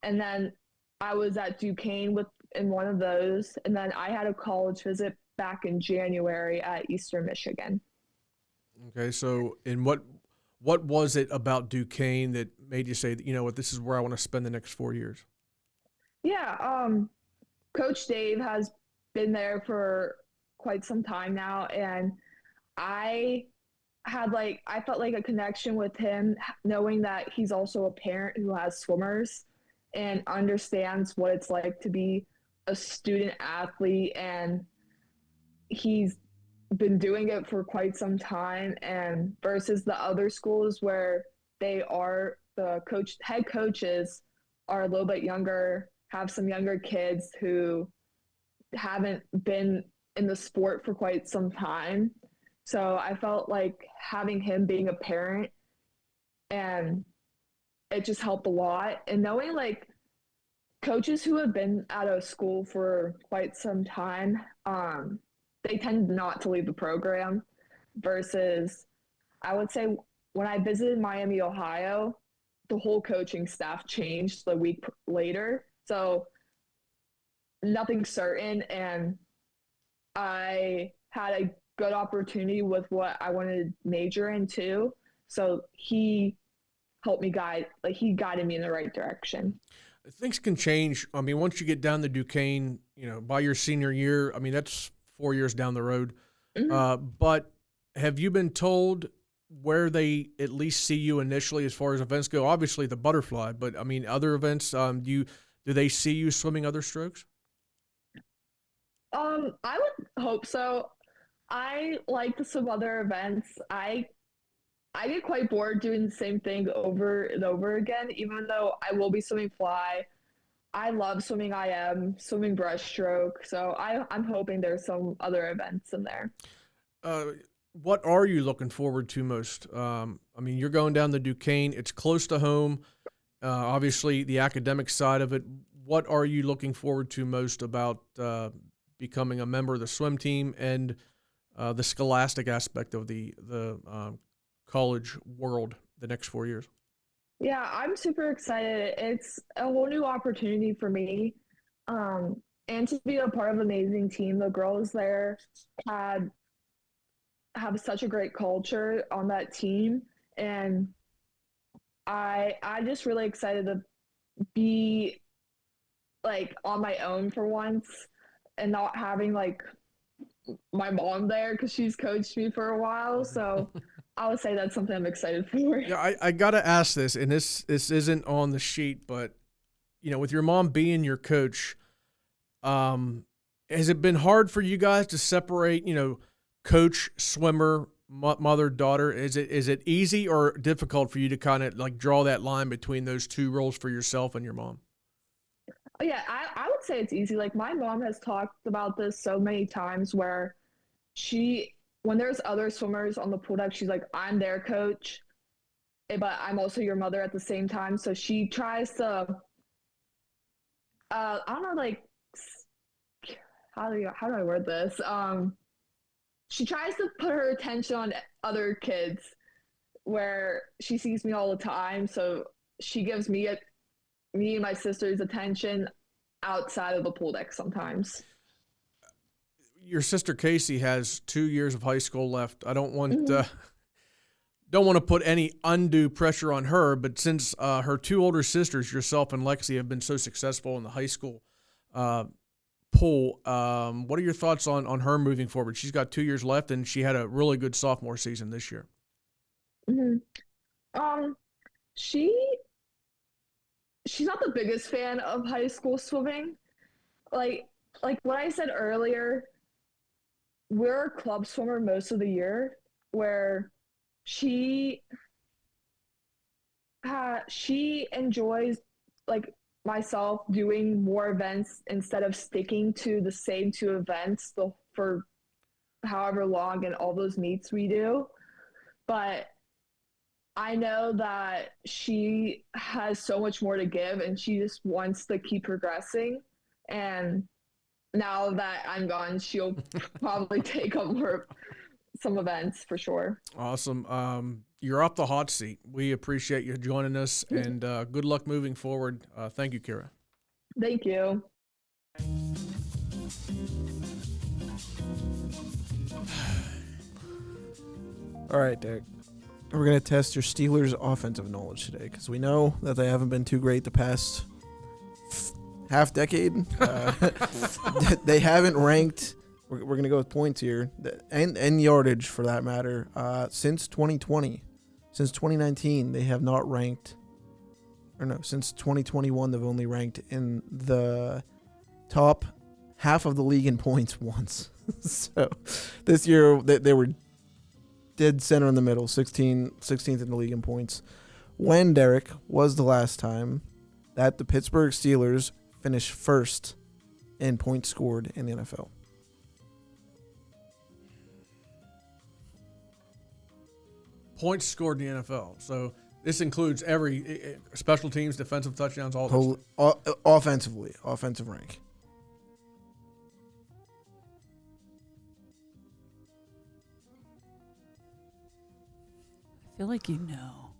and then I was at Duquesne with in one of those, and then I had a college visit back in January at Eastern Michigan. Okay, so in what was it about Duquesne that made you say, you know what, this is where I want to spend the next 4 years? Yeah, Coach Dave has been there for quite some time now, and I I felt like a connection with him, knowing that he's also a parent who has swimmers and understands what it's like to be a student athlete, and he's been doing it for quite some time, and versus the other schools where the head coaches are a little bit younger, have some younger kids who haven't been in the sport for quite some time. So I felt like having him being a parent, and it just helped a lot. And knowing like coaches who have been at a school for quite some time, they tend not to leave the program versus I would say when I visited Miami, Ohio, the whole coaching staff changed the week later. So nothing's certain, and I had a good opportunity with what I wanted to major in too. So he helped me he guided me in the right direction. Things can change. I mean, once you get down to Duquesne, by your senior year, I mean, that's 4 years down the road. Mm-hmm. But have you been told where they at least see you initially as far as events go? Obviously the butterfly, but I mean, other events, do they see you swimming other strokes? I would hope so. I like some other events. I get quite bored doing the same thing over and over again, even though I will be swimming fly. I love swimming IM, swimming breaststroke. So I'm hoping there's some other events in there. Uh, what are you looking forward to most? I mean, you're going down the Duquesne. It's close to home. Obviously, the academic side of it. What are you looking forward to most about becoming a member of the swim team and the scholastic aspect of the college world the next 4 years? Yeah, I'm super excited. It's a whole new opportunity for me. And to be a part of an amazing team. The girls there had have such a great culture on that team. And I just really excited to be like on my own for once and not having like my mom there because she's coached me for a while. So I would say that's something I'm excited for. Yeah, I gotta ask this, and this isn't on the sheet, but with your mom being your coach, has it been hard for you guys to separate, coach, swimmer, mother, daughter? Is it easy or difficult for you to kind of like draw that line between those two roles for yourself and your mom? Oh, yeah, I would say it's easy. Like my mom has talked about this so many times where when there's other swimmers on the pool deck, she's like, I'm their coach, but I'm also your mother at the same time. So she tries to, I don't know, like, how do I word this? She tries to put her attention on other kids where she sees me all the time. So she gives me and my sister's attention outside of the pool deck sometimes. Your sister Casey has 2 years of high school left. I don't want Mm-hmm. don't want to put any undue pressure on her, but since her two older sisters, yourself and Lexi, have been so successful in the high school pool, what are your thoughts on her moving forward? She's got 2 years left, and she had a really good sophomore season this year. Mm-hmm. She she's not the biggest fan of high school swimming. Like what I said earlier, we're a club swimmer most of the year, where she she enjoys like myself doing more events instead of sticking to the same two events for however long and all those meets we do. but I know that she has so much more to give and she just wants to keep progressing. And now that I'm gone, she'll probably take up more some events for sure. Awesome. You're off the hot seat. We appreciate you joining us, and good luck moving forward. Thank you, Kira. Thank you. All right, Derek. We're going to test your Steelers' offensive knowledge today because we know that they haven't been too great the past half decade. They haven't ranked. We're going to go with points here and yardage for that matter. Since 2020, since 2019, they have not ranked. Or no, since 2021, they've only ranked in the top half of the league in points once. So this year they were dead center in the middle, 16th in the league in points. When, Derek, was the last time that the Pittsburgh Steelers finished first in points scored in the NFL? Points scored in the NFL. So this includes every special teams, defensive touchdowns, all those. Offensive rank. I feel like you know.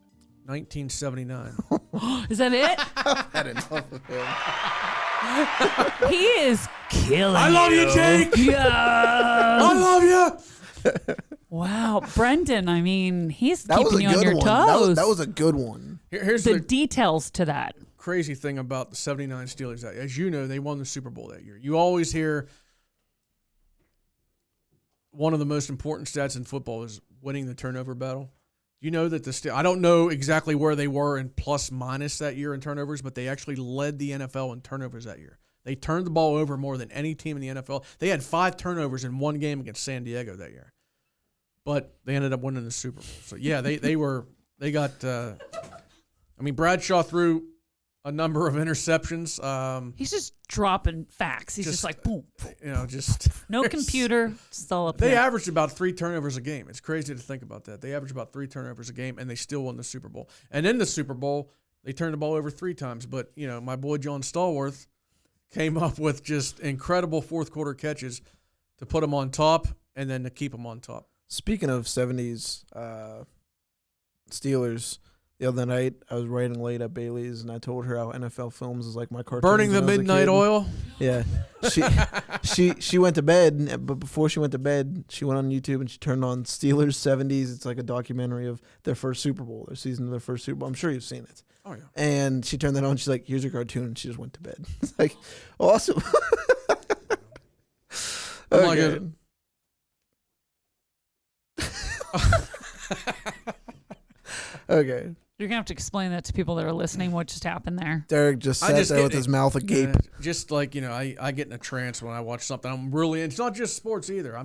1979. Is that it? Had enough of him. He is killing I love you, Jake. Yeah. I love you. Wow, Brendan. I mean, he's That was keeping a you on good your one. toes. That was a good one. Here's the the details to that. crazy thing about the 79 Steelers. As you know, they won the Super Bowl that year. You always hear one of the most important stats in football is winning the turnover battle. You know that I don't know exactly where they were in plus minus that year in turnovers, but they actually led the NFL in turnovers that year. They turned the ball over more than any team in the NFL. They had 5 turnovers in one game against San Diego that year. But they ended up winning the Super Bowl. So yeah, they got Bradshaw threw a number of interceptions. He's just dropping facts. He's just like boom. No computer. Just all up They there. averaged about 3 turnovers a game. It's crazy to think about that. They averaged about 3 turnovers a game, and they still won the Super Bowl. And in the Super Bowl, they turned the ball over 3 times. But, my boy John Stallworth came up with just incredible fourth quarter catches to put them on top and then to keep them on top. Speaking of 70s Steelers, the other night I was writing late at Bailey's and I told her how NFL Films is like my cartoons. Burning the when I was a midnight kid. oil? Yeah. She went to bed, but before she went to bed, she went on YouTube and she turned on Steelers 70s. It's like a documentary of their first Super Bowl, their season of their first Super Bowl. I'm sure you've seen it. Oh, yeah. And she turned that on. She's like, here's your cartoon. And she just went to bed. It's like, awesome. I'm like Okay. Okay. You're gonna have to explain that to people that are listening. What just happened there? Derek just sat there with his mouth agape. Just like, I get in a trance when I watch something. It's not just sports either.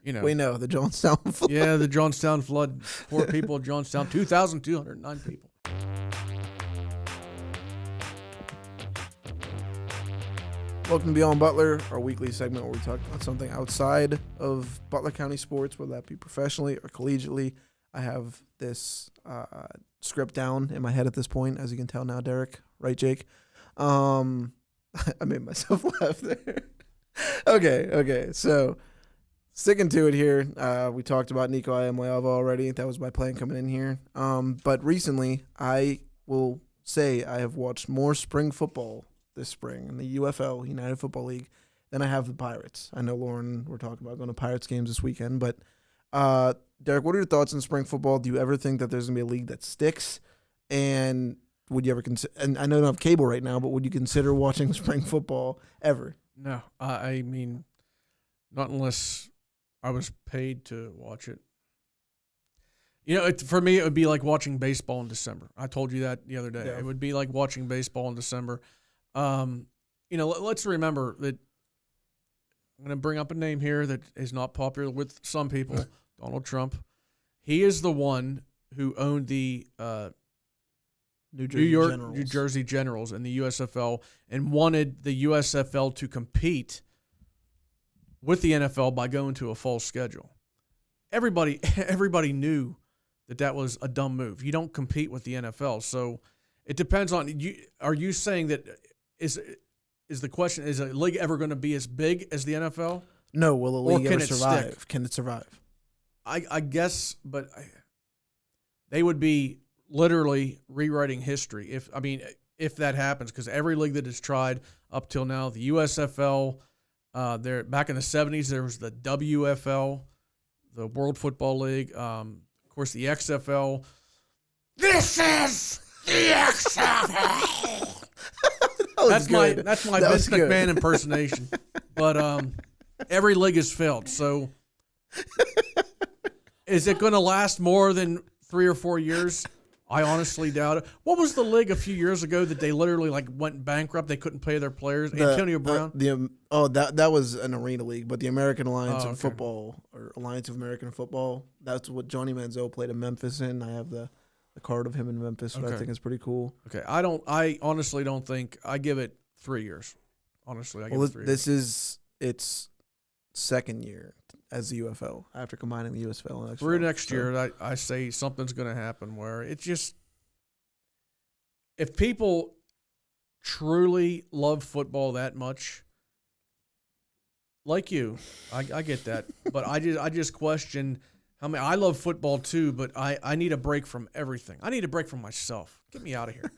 We know the Johnstown Flood. Yeah, the Johnstown Flood. Poor people of Johnstown. 2,209 people. Welcome to Beyond Butler, our weekly segment where we talk about something outside of Butler County sports, whether that be professionally or collegiately. I have this script down in my head at this point, as you can tell now, Derek. Right, Jake? I made myself laugh there. Okay. So, sticking to it here, we talked about Nico Iamaleava already. That was my plan coming in here. But recently, I will say I have watched more spring football this spring in the UFL, United Football League, than I have the Pirates. I know, Lauren, we're talking about going to Pirates games this weekend, but Derek, what are your thoughts on spring football? Do you ever think that there's going to be a league that sticks? And would you ever consider, and I know you don't have cable right now, but would you consider watching spring football ever? No, I mean, not unless I was paid to watch it. For me, it would be like watching baseball in December. I told you that the other day. Yeah. It would be like watching baseball in December. Let's remember that I'm going to bring up a name here that is not popular with some people, Donald Trump. He is the one who owned the New Jersey Generals in the USFL and wanted the USFL to compete with the NFL by going to a fall schedule. Everybody knew that was a dumb move. You don't compete with the NFL. So it depends on you. Are you saying that is the question, is a league ever going to be as big as the NFL? No, will a Or league can ever it survive? stick? Can it survive? I guess, but they would be literally rewriting history if that happens, because every league that has tried up till now, the USFL, there back in the 70s there was the WFL, the World Football League, of course the XFL. This is the XFL. That's my Vince McMahon impersonation. But every league has failed. So is it going to last more than 3 or 4 years? I honestly doubt it. What was the league a few years ago that they literally went bankrupt? They couldn't pay their players. Antonio Brown. That was an arena league, but the American Alliance of okay. Football, or Alliance of American Football. That's what Johnny Manziel played in Memphis in. I have the card of him in Memphis, which I think is pretty cool. Okay, I honestly don't think. I give it 3 years. Honestly, I give it 3 years. This is its second year as the UFL after combining the USFL and XFL. Through next year, I say something's going to happen where it just, if people truly love football that much, like you, I get that, but I just question how many. I love football too, but I need a break from everything. I need a break from myself. Get me out of here.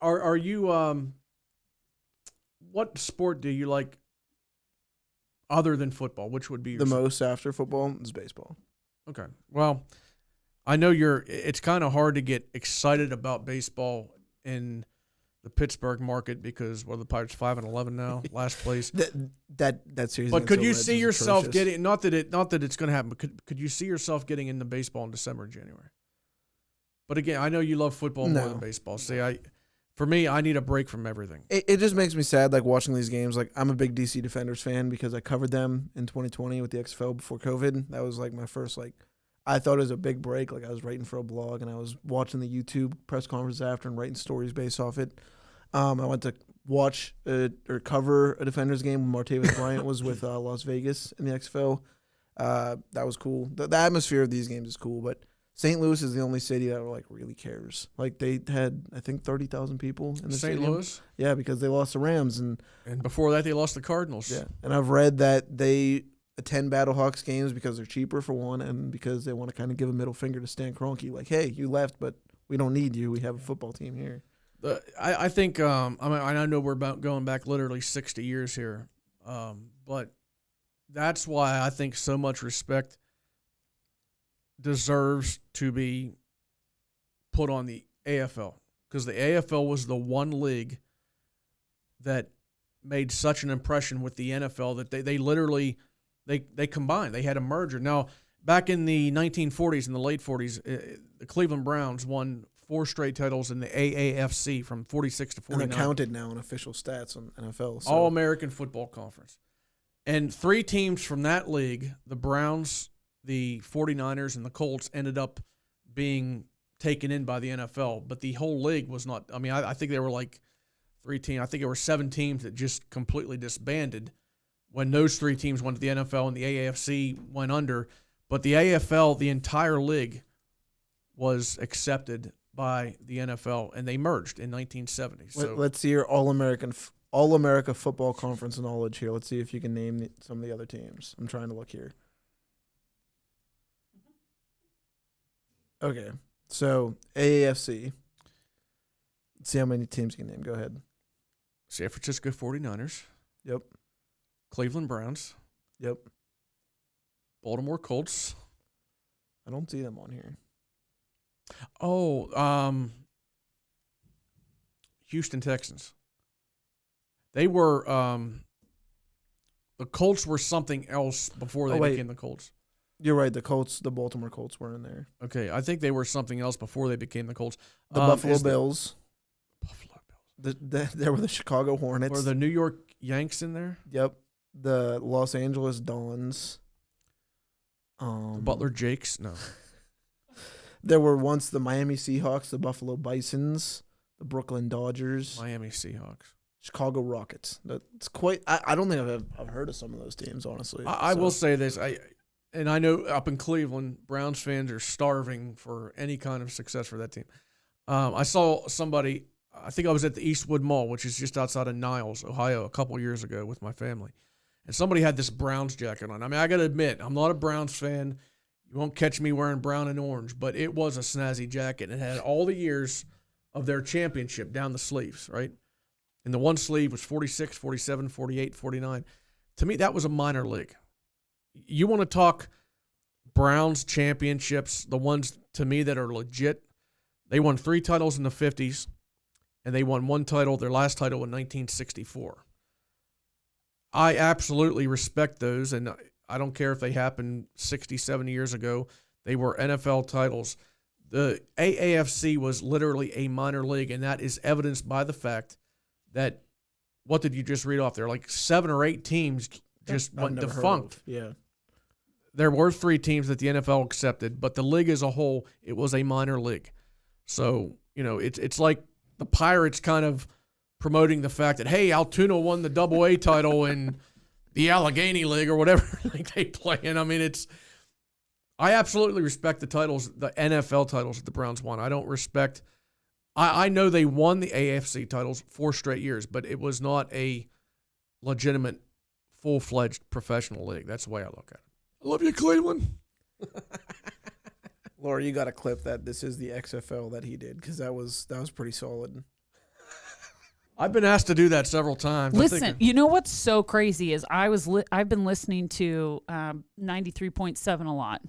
Are you what sport do you like other than football? Which would be your most after football is baseball. Okay. Well, I know it's kind of hard to get excited about baseball in the Pittsburgh market because the Pirates 5-11 now, last place. That series. But could you see yourself getting, not that it's going to happen, but could you see yourself getting into baseball in December and January? But again, I know you love football more than baseball. See, for me, I need a break from everything. It just makes me sad, watching these games. I'm a big DC Defenders fan because I covered them in 2020 with the XFL before COVID. That was my first, I thought it was a big break. I was writing for a blog and I was watching the YouTube press conference after and writing stories based off it. I went to watch or cover a Defenders game when Martavis Bryant was with Las Vegas in the XFL. That was cool. The atmosphere of these games is cool, but St. Louis is the only city that really cares. They had, I think, 30,000 people in the St. Louis? Yeah, because they lost the Rams. And before that, they lost the Cardinals. Yeah, and I've read that they attend Battlehawks games because they're cheaper, for one, and because they want to kind of give a middle finger to Stan Kroenke. Hey, you left, but we don't need you. We have a football team here. I think, I know we're about going back literally 60 years here, but that's why I think so much respect deserves to be put on the AFL, because the AFL was the one league that made such an impression with the NFL that they literally they combined. They had a merger. Now, back in the 1940s and the late 40s, the Cleveland Browns won 4 straight titles in the AAFC from 46 to 49. And they're counted now in official stats on NFL. So. All-American Football Conference. And 3 teams from that league, the Browns, the 49ers, and the Colts, ended up being taken in by the NFL. But the whole league was not – I think there were 3 teams. I think there were 7 teams that just completely disbanded when those 3 teams went to the NFL and the AAFC went under. But the AFL, the entire league, was accepted by the NFL, and they merged in 1970. So let's see your All-America Football Conference knowledge here. Let's see if you can name some of the other teams. I'm trying to look here. Okay, so AAFC. Let's see how many teams you can name. Go ahead. San Francisco 49ers. Yep. Cleveland Browns. Yep. Baltimore Colts. I don't see them on here. Oh, Houston Texans. They were the Colts were something else before they became the Colts. You're right. The Baltimore Colts were in there. Okay, I think they were something else before they became the Colts. The Buffalo Bills. Buffalo Bills. There were the Chicago Hornets. Were the New York Yanks in there? Yep. The Los Angeles Dons. The Butler Jakes? No. There were once the Miami Seahawks, the Buffalo Bisons, the Brooklyn Dodgers, Miami Seahawks, Chicago Rockets. It's quite. I don't think I've heard of some of those teams, honestly. I will say this: and I know up in Cleveland, Browns fans are starving for any kind of success for that team. I saw somebody, I think I was at the Eastwood Mall, which is just outside of Niles, Ohio, a couple years ago with my family. And somebody had this Browns jacket on. I mean, I got to admit, I'm not a Browns fan. You won't catch me wearing brown and orange, but it was a snazzy jacket. It had all the years of their championship down the sleeves, right? And the one sleeve was 46, 47, 48, 49. To me, that was a minor league. You want to talk Browns championships, the ones to me that are legit. They won 3 titles in the 50s, and they won 1 title, their last title in 1964. I absolutely respect those, and I don't care if they happened 60, 70 years ago. They were NFL titles. The AAFC was literally a minor league, and that is evidenced by the fact that, what did you just read off there? Like 7 or 8 teams just went defunct. Yeah. There were 3 teams that the NFL accepted, but the league as a whole, it was a minor league. So, it's like the Pirates kind of promoting the fact that, hey, Altoona won the Double-A title in the Allegheny League or whatever league they play in. I mean, I absolutely respect the titles, the NFL titles that the Browns won. I don't respect – I know they won the AFC titles 4 straight years, but it was not a legitimate, full-fledged professional league. That's the way I look at it. I love you, Cleveland. Laura, you got to clip that. This is the XFL that he did, because that was pretty solid. I've been asked to do that several times. Listen, you know what's so crazy is I've been listening to 93.7 a lot,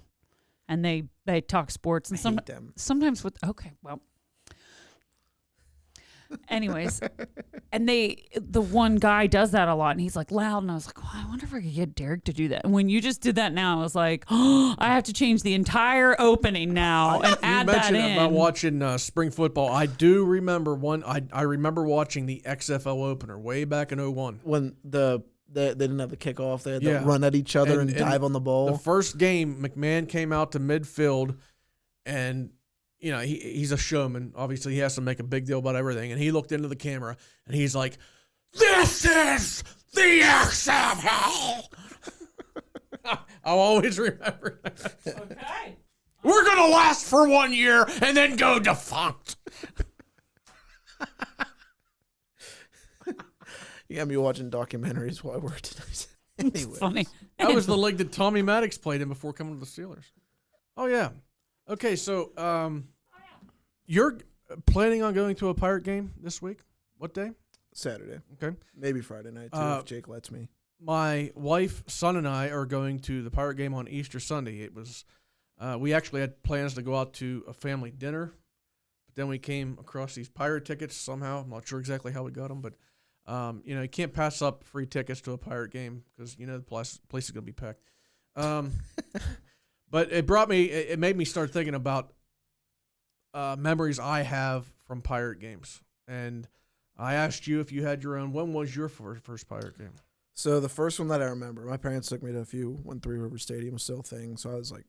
and they talk sports, and sometimes with anyways, and the one guy does that a lot, and he's like loud, and I was like, I wonder if I could get Derek to do that. And when you just did that now, I was like, I have to change the entire opening now and add that in. You mentioned about watching spring football. I do remember one. I remember watching the XFL opener way back in 2001 when they didn't have the kickoff. They had to run at each other and dive on the ball. The first game, McMahon came out to midfield, and he's a showman. Obviously, he has to make a big deal about everything. And he looked into the camera, and he's like, "This is the XFL." I'll always remember that. Okay. We're going to last for 1 year and then go defunct. You got me watching documentaries while I work tonight. Anyway. Funny. That was the league that Tommy Maddox played in before coming to the Steelers. Oh, yeah. Okay, so you're planning on going to a Pirate game this week? What day? Saturday. Okay. Maybe Friday night, too, if Jake lets me. My wife, son, and I are going to the Pirate game on Easter Sunday. It was we actually had plans to go out to a family dinner, but then we came across these Pirate tickets somehow. I'm not sure exactly how we got them, but you can't pass up free tickets to a Pirate game because the place is going to be packed. But it made me start thinking about memories I have from Pirate games. And I asked you if you had your own. When was your first Pirate game? So the first one that I remember, my parents took me to a few when Three River Stadium was still a thing. So I was like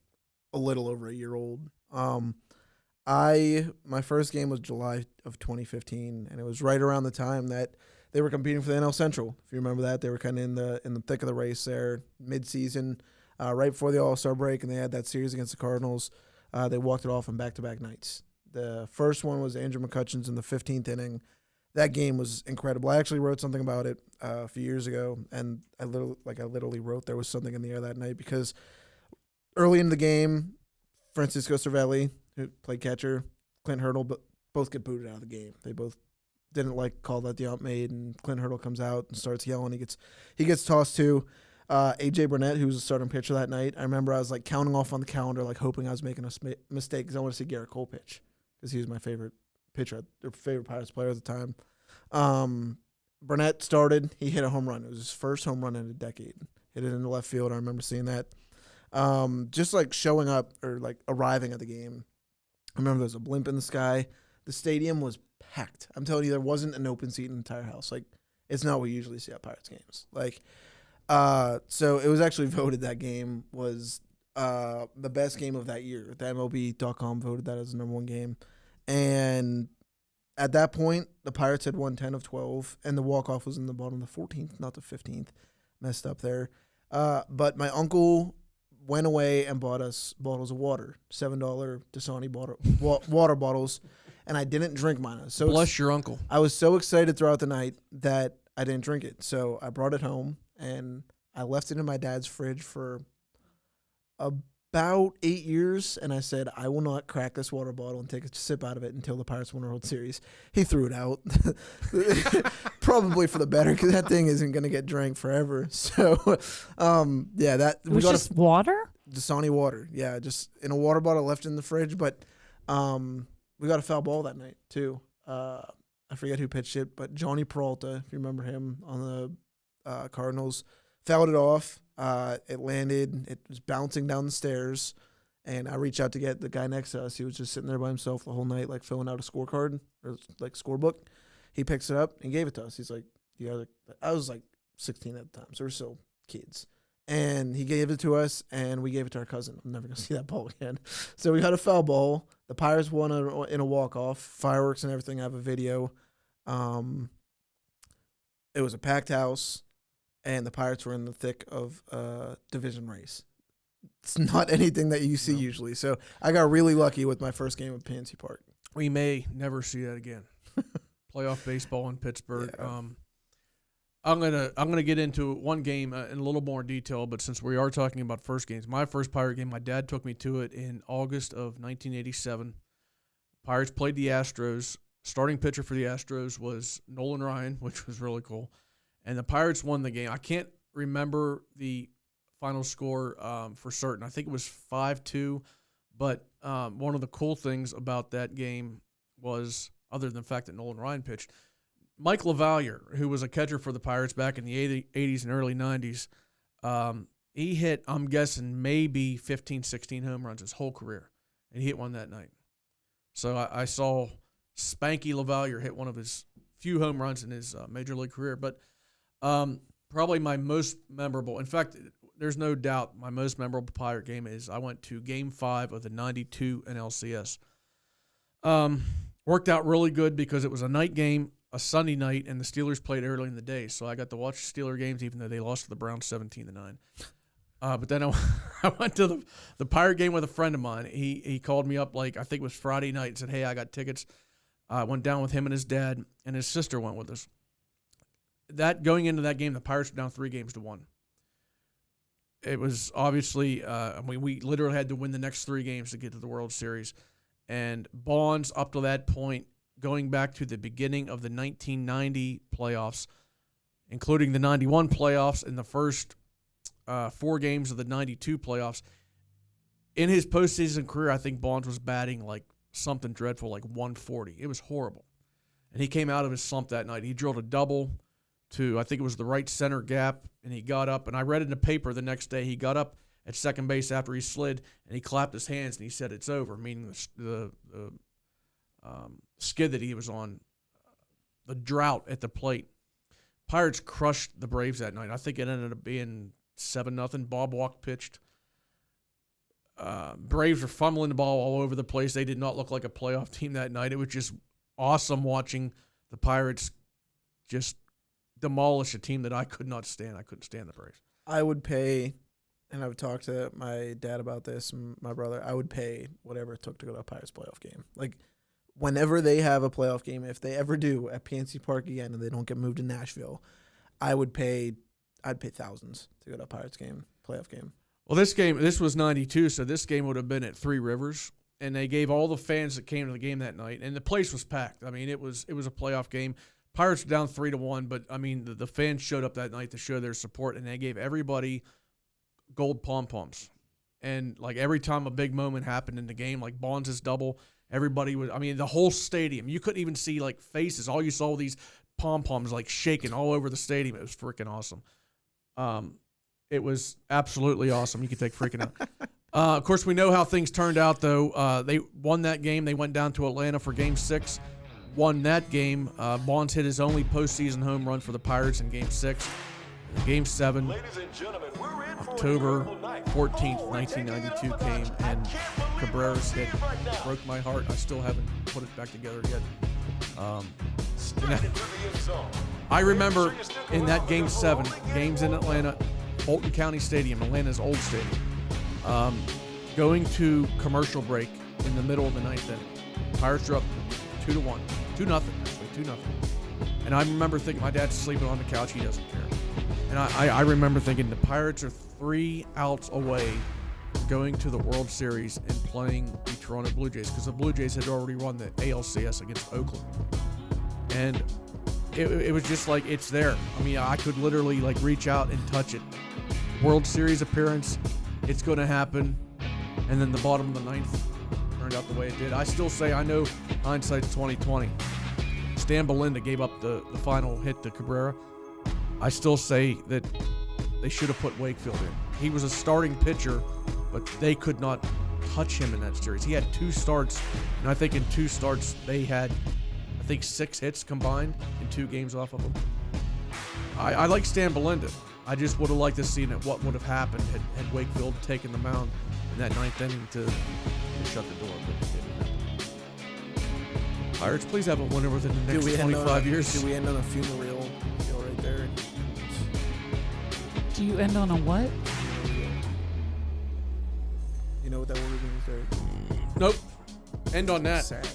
a little over a year old. My first game was July of 2015, and it was right around the time that they were competing for the NL Central. If you remember that, they were kind of in the thick of the race there, mid-season, right before the All-Star break, and they had that series against the Cardinals. They walked it off on back-to-back nights. The first one was Andrew McCutcheon's in the 15th inning. That game was incredible. I actually wrote something about it a few years ago, and I literally wrote there was something in the air that night because early in the game, Francisco Cervelli, who played catcher, Clint Hurdle, both get booted out of the game. They both didn't like call that the ump made, and Clint Hurdle comes out and starts yelling. He gets tossed to A.J. Burnett, who was the starting pitcher that night. I remember I was like counting off on the calendar, like hoping I was making a mistake because I want to see Garrett Cole pitch because he was my favorite pitcher, their favorite Pirates player at the time. Burnett started. He hit a home run. It was his first home run in a decade. Hit it in the left field. I remember seeing that. Just like showing up or like arriving at the game. I remember there was a blimp in the sky. The stadium was packed. I'm telling you, there wasn't an open seat in the entire house. Like, it's not what we usually see at Pirates games. Like, so it was actually voted that game was the best game of that year. The MLB.com voted that as the number 1 game. And at that point, the Pirates had won 10 of 12, and the walk-off was in the bottom of the 14th, not the 15th. Messed up there. But my uncle went away and bought us bottles of water, $7 Dasani water bottles, and I didn't drink mine. Bless your uncle. I was so excited throughout the night that I didn't drink it. So I brought it home, and I left it in my dad's fridge for about 8 years, and I said, I will not crack this water bottle and take a sip out of it until the Pirates win a World Series. He threw it out. Probably for the better, because that thing isn't going to get drank forever. So, yeah, that It was just water? Dasani water. Yeah, just in a water bottle left in the fridge. But we got a foul ball that night, too. I forget who pitched it, but Johnny Peralta, if you remember him on the Cardinals, fouled it off. It landed. It was bouncing down the stairs, and I reached out to get the guy next to us. He was just sitting there by himself the whole night, like filling out a scorecard or like scorebook. He picks it up and gave it to us. He's like, I was like 16 at the time, so we're still kids. And he gave it to us, and we gave it to our cousin. I'm never going to see that ball again. So we had a foul ball. The Pirates won in a walk-off, fireworks and everything. I have a video. It was a packed house, and the Pirates were in the thick of a division race. It's not anything that you see usually. So I got really lucky with my first game at PNC Park. We may never see that again. Playoff baseball in Pittsburgh. Yeah. I'm gonna get into one game in a little more detail, but since we are talking about first games, my first Pirate game, my dad took me to it in August of 1987. Pirates played the Astros. Starting pitcher for the Astros was Nolan Ryan, which was really cool, and the Pirates won the game. I can't remember the final score for certain. I think it was 5-2, but one of the cool things about that game was, other than the fact that Nolan Ryan pitched, Mike LaValliere, who was a catcher for the Pirates back in the 80s and early 90s, he hit, I'm guessing, maybe 15, 16 home runs his whole career, and he hit one that night. So I saw Spanky LaValliere hit one of his few home runs in his major league career. But probably my most memorable, in fact, there's no doubt my most memorable Pirate game is I went to Game 5 of the 92 NLCS. Worked out really good because it was a night game, a Sunday night, and the Steelers played early in the day, so I got to watch the Steeler games even though they lost to the Browns 17-9. But then I went to the Pirate game with a friend of mine. He called me up, like, I think it was Friday night, and said, hey, I got tickets. I went down with him and his dad, and his sister went with us. Going into that game, the Pirates were down 3-1. It was obviously, we literally had to win the next 3 games to get to the World Series. And Bonds, up to that point, going back to the beginning of the 1990 playoffs, including the 91 playoffs and the first 4 games of the 92 playoffs. In his postseason career, I think Bonds was batting like something dreadful, like 140. It was horrible. And he came out of his slump that night. He drilled a double to, I think it was the right center gap, and he got up. And I read in the paper the next day, he got up at second base after he slid, and he clapped his hands, and he said, it's over, meaning the skid that he was on, the drought at the plate. Pirates crushed the Braves that night. I think it ended up being 7-0. Bob Walk pitched. Braves were fumbling the ball all over the place. They did not look like a playoff team that night. It was just awesome watching the Pirates just demolish a team that I could not stand. I couldn't stand the Braves. I would pay, and I would talk to my dad about this and my brother, I would pay whatever it took to go to a Pirates playoff game. Like, whenever they have a playoff game, if they ever do at PNC Park again and they don't get moved to Nashville, I'd pay thousands to go to a Pirates game, playoff game. Well, this was 92, so this game would have been at Three Rivers, and they gave all the fans that came to the game that night, and the place was packed. I mean, it was a playoff game. Pirates were down 3-1, but I mean, the fans showed up that night to show their support, and they gave everybody gold pom-poms. And like every time a big moment happened in the game, like Bonds' double, everybody was, I mean, the whole stadium, you couldn't even see like faces. All you saw were these pom-poms like shaking all over the stadium. It was freaking awesome. It was absolutely awesome. You could take freaking out. Of course, we know how things turned out, though. They won that game. They went down to Atlanta for Game 6, won that game. Bonds hit his only postseason home run for the Pirates in Game 6. Game 7, October 14th, 1992 came, and Cabrera's hit broke my heart. I still haven't put it back together yet. I remember in that Game 7, games in Atlanta, Fulton County Stadium, Atlanta's old stadium. Going to commercial break in the middle of the ninth inning. Pirates are up 2-1. 2-0, actually, 2-0. And I remember thinking, my dad's sleeping on the couch, he doesn't care. And I remember thinking the Pirates are 3 outs away going to the World Series and playing the Toronto Blue Jays, because the Blue Jays had already won the ALCS against Oakland. And it was just like, it's there. I mean, I could literally like reach out and touch it. World Series appearance, it's going to happen. And then the bottom of the ninth turned out the way it did. I still say, I know hindsight's 20/20. Stan Belinda gave up the final hit to Cabrera. I still say that they should have put Wakefield in. He was a starting pitcher, but they could not touch him in that series. He had 2 starts, and I think in 2 starts they had, 6 hits combined in 2 games off of him. I like Stan Belinda. I just would have liked to see what would have happened had Wakefield taken the mound in that 9th inning to shut the door. But it didn't happen. Pirates, please have a winner within the next 25 years. Do we end on a funeral deal right there? Do you end on a what? You know what that word means there? Nope. End on that. Sad.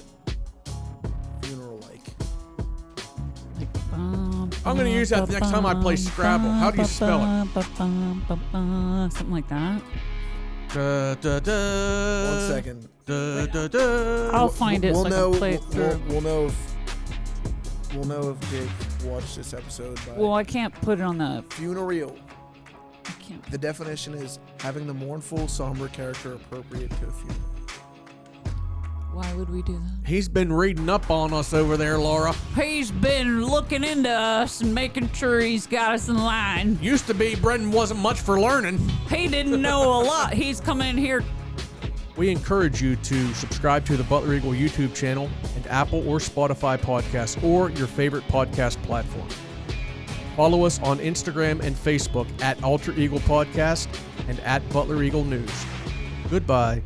Funeral-like. I'm going to use that the next time I play Scrabble. How do you spell it? Something like that. Da, da, da. 1 second. Da, da, da. I'll find it so I can play it through. We'll know if Jake watched this episode. Well, I can't put it on the... Funereal. I can't. The definition is having the mournful, somber character appropriate to a funeral. Why would we do that? He's been reading up on us over there, Laura. He's been looking into us and making sure he's got us in line. Used to be Brendan wasn't much for learning. He didn't know a lot. He's coming in here. We encourage you to subscribe to the Butler Eagle YouTube channel and Apple or Spotify podcasts or your favorite podcast platform. Follow us on Instagram and Facebook at Alter Eagle Podcast and at Butler Eagle News. Goodbye.